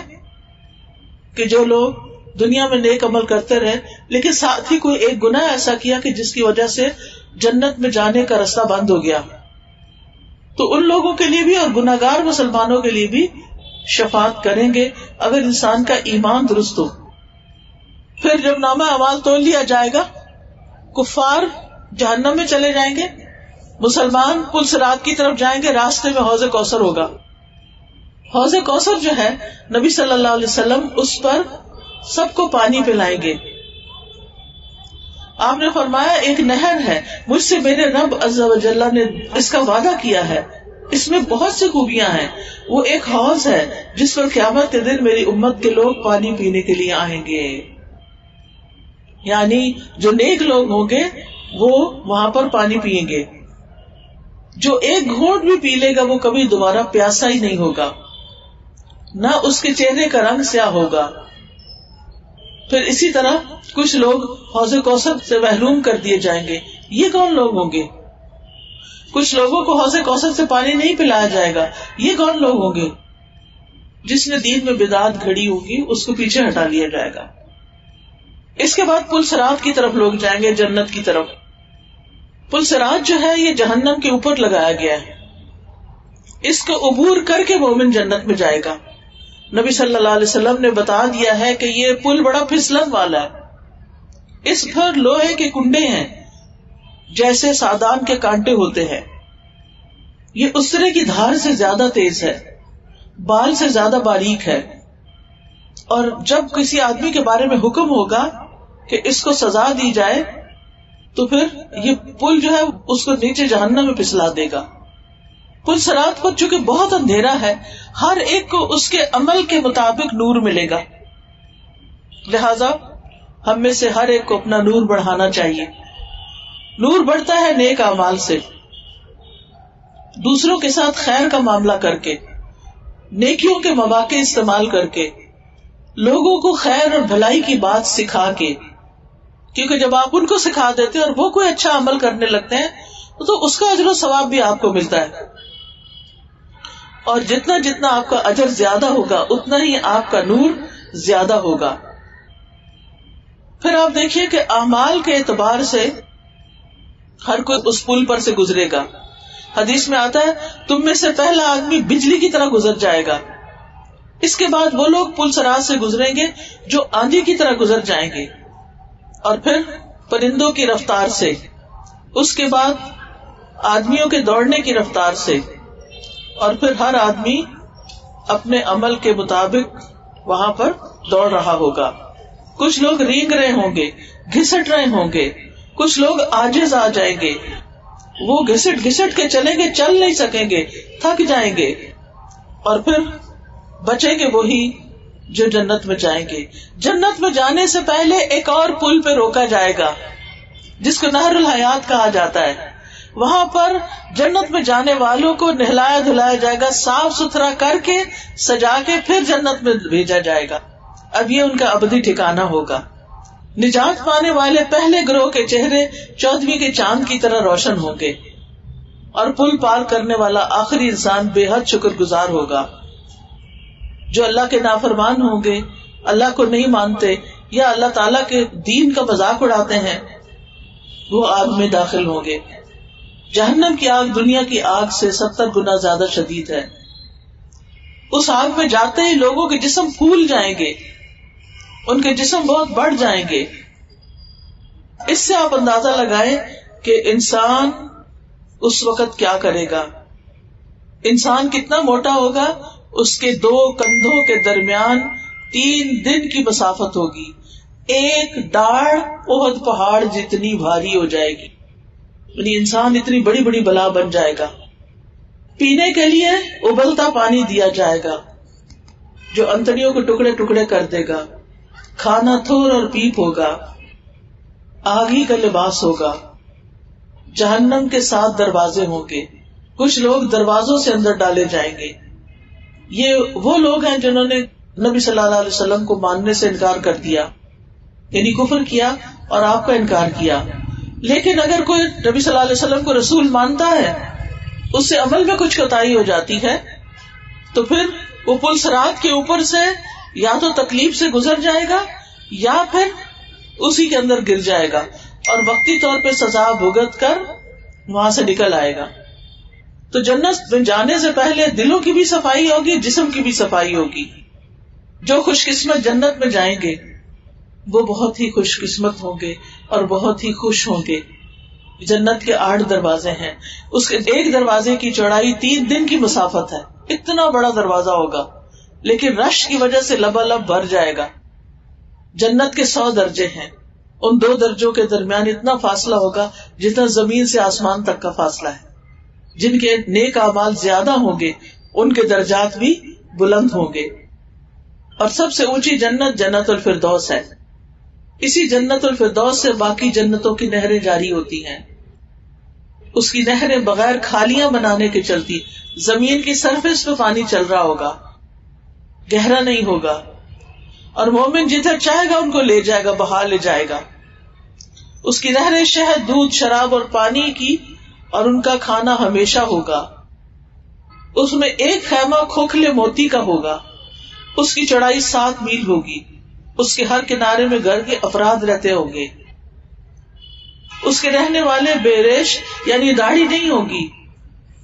کہ جو لوگ دنیا میں نیک عمل کرتے رہے لیکن ساتھ ہی کوئی ایک گناہ ایسا کیا کہ جس کی وجہ سے جنت میں جانے کا راستہ بند ہو گیا. تو ان لوگوں کے لیے بھی اور گناہگار مسلمانوں کے لیے بھی شفاعت کریں گے اگر انسان کا ایمان درست ہو. پھر جب نامہ اعمال تول لیا جائے گا، کفار جہنم میں چلے جائیں گے، مسلمان پل صراط کی طرف جائیں گے. راستے میں حوض کوثر ہوگا. حوض کوثر جو ہے نبی صلی اللہ علیہ وسلم اس پر سب کو پانی پلائیں گے. آپ نے فرمایا ایک نہر ہے، مجھ سے میرے رب عز و جل نے اس کا وعدہ کیا ہے، اس میں بہت سی خوبیاں ہیں. وہ ایک حوض ہے جس پر قیامت کے دن میری امت کے لوگ پانی پینے کے لیے آئیں گے. یعنی جو نیک لوگ ہوں گے وہ وہاں پر پانی پیئیں گے. جو ایک گھونٹ بھی پی لے گا وہ کبھی دوبارہ پیاسا ہی نہیں ہوگا، نہ اس کے چہرے کا رنگ سیاہ ہوگا. پھر اسی طرح کچھ لوگ حوض کوثر سے محروم کر دیے جائیں گے. یہ کون لوگ ہوں گے؟ کچھ لوگوں کو حوض کوثر سے پانی نہیں پلایا جائے گا. یہ کون لوگ ہوں گے؟ جس نے دین میں بدعت گھڑی ہوگی اس کو پیچھے ہٹا لیا جائے گا. اس کے بعد پل صراط کی طرف لوگ جائیں گے، جنت کی طرف. پل صراط جو ہے یہ جہنم کے اوپر لگایا گیا ہے. اس کو عبور کر کے مومن جنت میں جائے گا. نبی صلی اللہ علیہ وسلم نے بتا دیا ہے کہ یہ پل بڑا پھسلن والا ہے. اس پر لوہے کے کنڈے ہیں جیسے سادان کے کانٹے ہوتے ہیں. یہ اسرے کی دھار سے زیادہ تیز ہے، بال سے زیادہ باریک ہے. اور جب کسی آدمی کے بارے میں حکم ہوگا کہ اس کو سزا دی جائے تو پھر یہ پل جو ہے اس کو نیچے جہنم میں پھسلا دے گا. پل صراط پر چونکہ بہت اندھیرا ہے، ہر ایک کو اس کے عمل کے مطابق نور ملے گا. لہذا ہم میں سے ہر ایک کو اپنا نور بڑھانا چاہیے. نور بڑھتا ہے نیک اعمال سے، دوسروں کے ساتھ خیر کا معاملہ کر کے، نیکیوں کے مواقع استعمال کر کے، لوگوں کو خیر اور بھلائی کی بات سکھا کے. کیونکہ جب آپ ان کو سکھا دیتے ہیں اور وہ کوئی اچھا عمل کرنے لگتے ہیں تو اس کا اجر و ثواب بھی آپ کو ملتا ہے. اور جتنا جتنا آپ کا اجر زیادہ ہوگا اتنا ہی آپ کا نور زیادہ ہوگا. پھر آپ دیکھیے کہ اعمال کے اعتبار سے ہر کوئی اس پل پر سے گزرے گا. حدیث میں آتا ہے تم میں سے پہلا آدمی بجلی کی طرح گزر جائے گا. اس کے بعد وہ لوگ پل صراط سے گزریں گے جو آندھی کی طرح گزر جائیں گے، اور پھر پرندوں کی رفتار سے، اس کے بعد آدمیوں کے دوڑنے کی رفتار سے، اور پھر ہر آدمی اپنے عمل کے مطابق وہاں پر دوڑ رہا ہوگا. کچھ لوگ رینگ رہے ہوں گے، گھسٹ رہے ہوں گے، کچھ لوگ عاجز آ جائیں گے، وہ گھسٹ گھسٹ کے چلیں گے، چل نہیں سکیں گے، تھک جائیں گے. اور پھر بچیں گے وہی جو جنت میں جائیں گے. جنت میں جانے سے پہلے ایک اور پل پہ روکا جائے گا جس کو نہر الحیات کہا جاتا ہے. وہاں پر جنت میں جانے والوں کو نہلایا دھلایا جائے گا, صاف ستھرا کر کے سجا کے پھر جنت میں بھیجا جائے گا. اب یہ ان کا ابدی ٹھکانہ ہوگا. نجات پانے والے پہلے گروہ کے چہرے 14ویں کے چاند کی طرح روشن ہوں گے, اور پل پار کرنے والا آخری انسان بے حد شکر گزار ہوگا. جو اللہ کے نافرمان ہوں گے, اللہ کو نہیں مانتے یا اللہ تعالیٰ کے دین کا مذاق اڑاتے ہیں, وہ آگ میں داخل ہوں گے. جہنم کی آگ دنیا کی آگ سے 70 گنا زیادہ شدید ہے. اس آگ میں جاتے ہی لوگوں کے جسم پھول جائیں گے, ان کے جسم بہت بڑھ جائیں گے. اس سے آپ اندازہ لگائیں کہ انسان اس وقت کیا کرے گا. انسان کتنا موٹا ہوگا, اس کے 2 کندھوں کے درمیان 3 دن کی مسافت ہوگی. ایک ڈاڑھ احد پہاڑ جتنی بھاری ہو جائے گی. یعنی انسان اتنی بڑی بڑی بلا بن جائے گا. پینے کے لیے ابلتا پانی دیا جائے گا جو انتڑیوں کے ٹکڑے ٹکڑے کر دے گا. کھانا تھور اور پیپ ہوگا. آگ ہی کا لباس ہوگا. جہنم کے 7 دروازے ہوں گے. کچھ لوگ دروازوں سے اندر ڈالے جائیں گے. یہ وہ لوگ ہیں جنہوں نے نبی صلی اللہ علیہ وسلم کو ماننے سے انکار کر دیا, یعنی کفر کیا اور آپ کا انکار کیا. لیکن اگر کوئی نبی صلی اللہ علیہ وسلم کو رسول مانتا ہے, اس سے عمل میں کچھ کوتاہی ہو جاتی ہے, تو پھر وہ پل صراط کے اوپر سے یا تو تکلیف سے گزر جائے گا یا پھر اسی کے اندر گر جائے گا اور وقتی طور پہ سزا بھگت کر وہاں سے نکل آئے گا. تو جنت میں جانے سے پہلے دلوں کی بھی صفائی ہوگی, جسم کی بھی صفائی ہوگی. جو خوش قسمت جنت میں جائیں گے وہ بہت ہی خوش قسمت ہوں گے اور بہت ہی خوش ہوں گے. جنت کے 8 دروازے ہیں. اس کے ایک دروازے کی چوڑائی 3 دن کی مسافت ہے. اتنا بڑا دروازہ ہوگا, لیکن رش کی وجہ سے لبالب بھر جائے گا. جنت کے 100 درجے ہیں. ان 2 درجوں کے درمیان اتنا فاصلہ ہوگا جتنا زمین سے آسمان تک کا فاصلہ ہے. جن کے نیک اعمال زیادہ ہوں گے ان کے درجات بھی بلند ہوں گے. اور سب سے اونچی جنت جنت الفردوس ہے. اسی جنت الفردوس سے باقی جنتوں کی نہریں جاری ہوتی ہیں. اس کی نہریں بغیر کھالیاں بنانے کے چلتی. زمین کی سرفیس پہ پانی چل رہا ہوگا, گہرا نہیں ہوگا, اور مومن جدھر چاہے گا ان کو لے جائے گا, بہا لے جائے گا. اس کی نہریں شہد, دودھ, شراب اور پانی کی, اور ان کا کھانا ہمیشہ ہوگا. اس میں ایک خیمہ کھوکھلے موتی کا ہوگا. اس کی چوڑائی 7 میل ہوگی. اس کے ہر کنارے میں گھر کے افراد رہتے ہوں گے. اس کے رہنے والے بے ریش یعنی داڑھی نہیں ہوگی,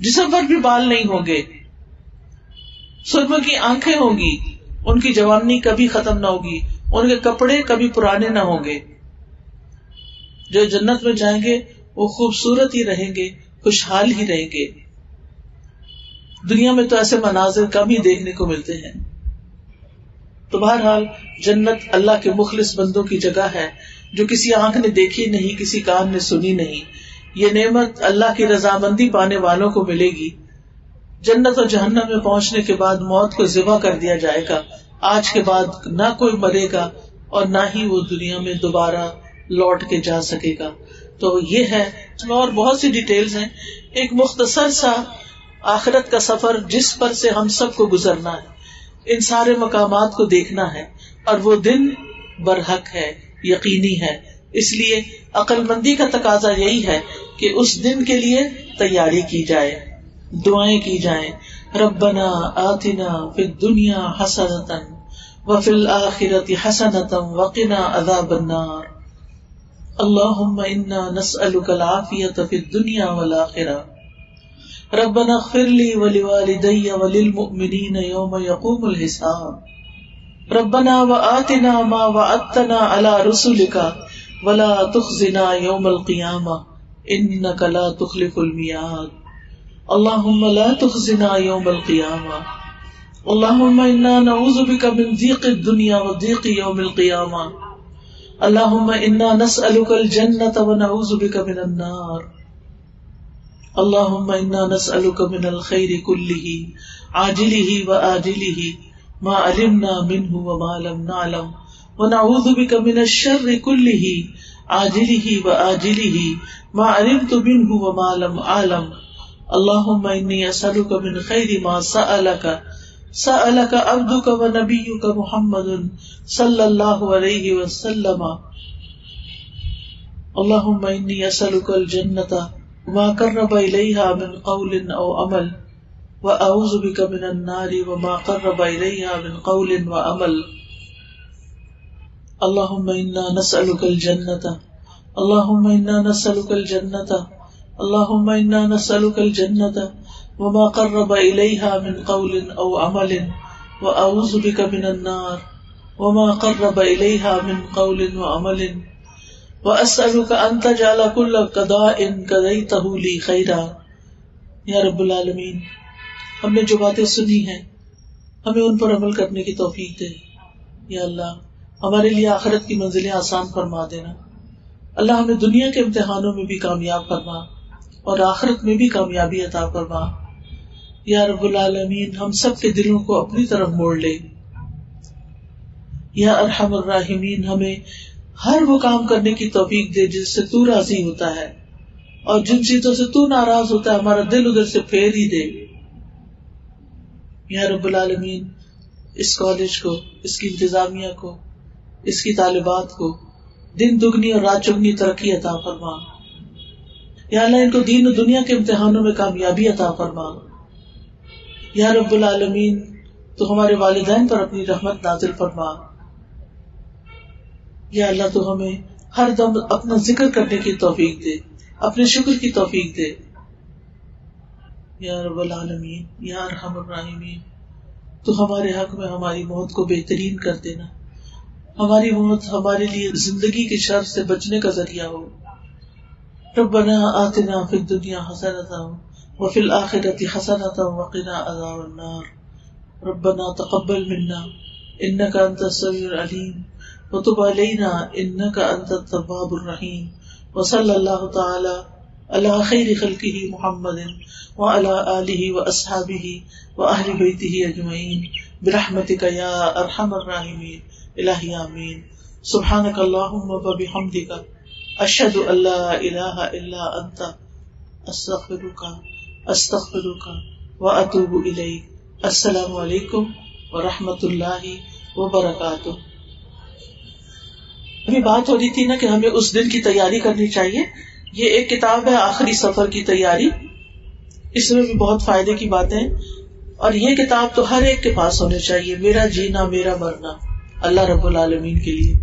جسم پر بھی بال نہیں ہوں گے. سرمے کی آنکھیں ہوں گی, ان کی جوانی کبھی ختم نہ ہوگی, ان کے کپڑے کبھی پرانے نہ ہوں گے. جو جنت میں جائیں گے وہ خوبصورت ہی رہیں گے, خوشحال ہی رہیں گے. دنیا میں تو ایسے مناظر کم ہی دیکھنے کو ملتے ہیں. تو بہرحال جنت اللہ کے مخلص بندوں کی جگہ ہے جو کسی آنکھ نے دیکھی نہیں, کسی کان نے سنی نہیں. یہ نعمت اللہ کی رضامندی پانے والوں کو ملے گی. جنت اور جہنم میں پہنچنے کے بعد موت کو ذبح کر دیا جائے گا. آج کے بعد نہ کوئی مرے گا اور نہ ہی وہ دنیا میں دوبارہ لوٹ کے جا سکے گا. تو یہ ہے, اور بہت سی ڈیٹیلز ہیں. ایک مختصر سا آخرت کا سفر جس پر سے ہم سب کو گزرنا ہے, ان سارے مقامات کو دیکھنا ہے, اور وہ دن برحق ہے, یقینی ہے. اس لیے عقل مندی کا تقاضا یہی ہے کہ اس دن کے لیے تیاری کی جائے, دعائیں کی جائیں. ربنا آتنا فی الدنیا حسنۃ وفی الآخرۃ حسنۃ وقنا عذاب النار. اللہم انا نسألک العافیۃ فی الدنیا والآخرہ. ربنا اغفر لی ولوالدی وللمؤمنین یوم یقوم الحساب. ربنا وآتنا ما وعدتنا علی رسلک ولا تخزنا یوم القیامہ انک لا تخلف المیعاد. اللہم لا تخزنا یوم القیامہ. اللہم انا نعوذ بک من ضیق الدنیا وضیق یوم القیامہ. اللہم انا نسألک الجنة ونعوذ بک من النار. اللہم انا نسألک من الخیر کلہ عاجلہ وآجلہ ما علمنا منه وما لم نعلم ونعوذ بك من الشر كله عاجله وآجله ما علمت منه وما لم أعلم اللهم إني أسألك من خير ما سألك عبدك ونبيك محمد صلى الله عليه وسلم اللهم إني أسألك الجنة وما قرب إليها من قول أو عمل وأعوذ بك من النار وما قرب إليها من قول وعمل اللهم إنا نسألك الجنة اللهم إنا نسألك الجنة اللهم إنا نسألك الجنة وما قرب إليها من قول أو عمل وأعوذ بك من النار وما قرب إليها من قول وعمل وأسألك أن تجعل كل قضاء قضيته لي خيرا. یا رب العالمین، ہم نے جو باتیں سنی ہیں ہمیں ان پر عمل کرنے کی توفیق دے. یا اللہ، ہمارے لیے آخرت کی منزلیں آسان فرما دینا. اللہ ہمیں دنیا کے امتحانوں میں بھی کامیاب فرما اور آخرت میں بھی کامیابی عطا فرما. یا رب العالمین، ہم سب کے دلوں کو اپنی طرف موڑ لے. یا ارحم الراحمین، ہمیں ہر وہ کام کرنے کی توفیق دے جس سے تو راضی ہوتا ہے، اور جن چیزوں سے تو ناراض ہوتا ہے ہمارا دل ادھر سے پھیر ہی دے. یا رب العالمین، اس کالج کو، اس کی انتظامیہ کو، اس کی طالبات کو دن دگنی اور رات چگنی ترقی عطا فرما. یا اللہ، ان کو دین و دنیا کے امتحانوں میں کامیابی عطا فرما. یا رب العالمین، تو ہمارے والدین پر اپنی رحمت نازل فرما. یا اللہ، تو ہمیں ہر دم اپنا ذکر کرنے کی توفیق دے، اپنے شکر کی توفیق دے. یا رب العالمین، یا ارحم الراحمین، تو ہمارے حق میں ہماری موت کو بہترین کر دینا. ہماری موت ہمارے لیے زندگی کے شر سے بچنے کا ذریعہ ہو. ربنا آتنا فی الدنیا حسنۃ وفی الآخرۃ حسنۃ وقنا عذاب النار. ربنا تقبل منا انک انت السمیع العلیم وتب علینا انک انت التواب الرحیم. وصلی اللہ تعالی علی خیر خلقہ محمد وعلی آلہ واصحابہ واہل بیتہ اجمعین برحمتک یا ارحم الراحمین. الہی آمین. سبحانک اللہم وبحمدک اشہد ان لا الہ الا انت استغفرک واتوب الیک. السلام علیکم ورحمۃ اللہ وبرکاتہ. ابھی بات ہو رہی تھی نا کہ ہمیں اس دن کی تیاری کرنی چاہیے. یہ ایک کتاب ہے آخری سفر کی تیاری، اس میں بھی بہت فائدے کی باتیں ہیں، اور یہ کتاب تو ہر ایک کے پاس ہونی چاہیے. میرا جینا میرا مرنا اللہ رب العالمین کے لیے.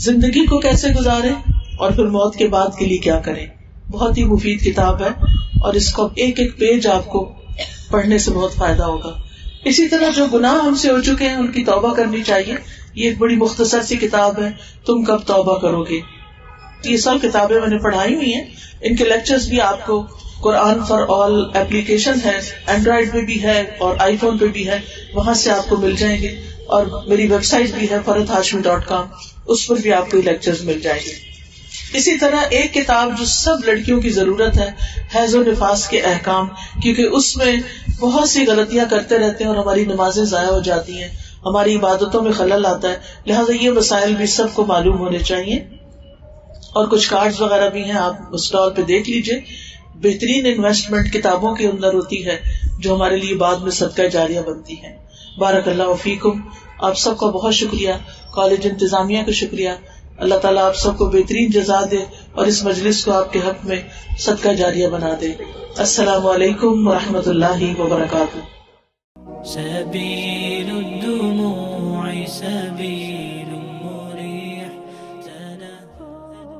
زندگی کو کیسے گزارے اور پھر موت کے بعد کے لیے کیا کریں. بہت ہی مفید کتاب ہے، اور اس کو ایک ایک پیج آپ کو پڑھنے سے بہت فائدہ ہوگا. اسی طرح جو گناہ ہم سے ہو چکے ہیں ان کی توبہ کرنی چاہیے. یہ ایک بڑی مختصر سی کتاب ہے، تم کب توبہ کرو گے. یہ سب کتابیں میں نے پڑھائی ہوئی ہیں. ان کے لیکچرز بھی آپ کو قرآن فار آل ایپلیکیشن ہے، اینڈرائیڈ پہ بھی ہے اور آئی فون پہ بھی ہے، وہاں سے آپ کو مل جائیں گے. اور میری ویب سائٹ بھی ہے farhadhashmi.com، اس پر بھی آپ کو لیکچرز مل جائیں گے. اسی طرح ایک کتاب جو سب لڑکیوں کی ضرورت ہے، حیض و نفاس کے احکام، کیونکہ اس میں بہت سی غلطیاں کرتے رہتے ہیں اور ہماری نمازیں ضائع ہو جاتی ہیں، ہماری عبادتوں میں خلل آتا ہے. لہٰذا یہ مسائل بھی سب کو معلوم ہونے چاہیے. اور کچھ کارڈز وغیرہ بھی ہیں، آپ اسٹال پہ دیکھ لیجئے. بہترین انویسٹمنٹ کتابوں کے اندر ہوتی ہے جو ہمارے لیے بعد میں صدقہ جاریہ بنتی ہے. بارک اللہ فیکم. آپ سب کا بہت شکریہ، کالج انتظامیہ کا شکریہ. اللہ تعالیٰ آپ سب کو بہترین جزا دے اور اس مجلس کو آپ کے حق میں صدقہ جاریہ بنا دے. السلام علیکم ورحمۃ اللہ وبرکاتہ. سبيل الدموع سبيل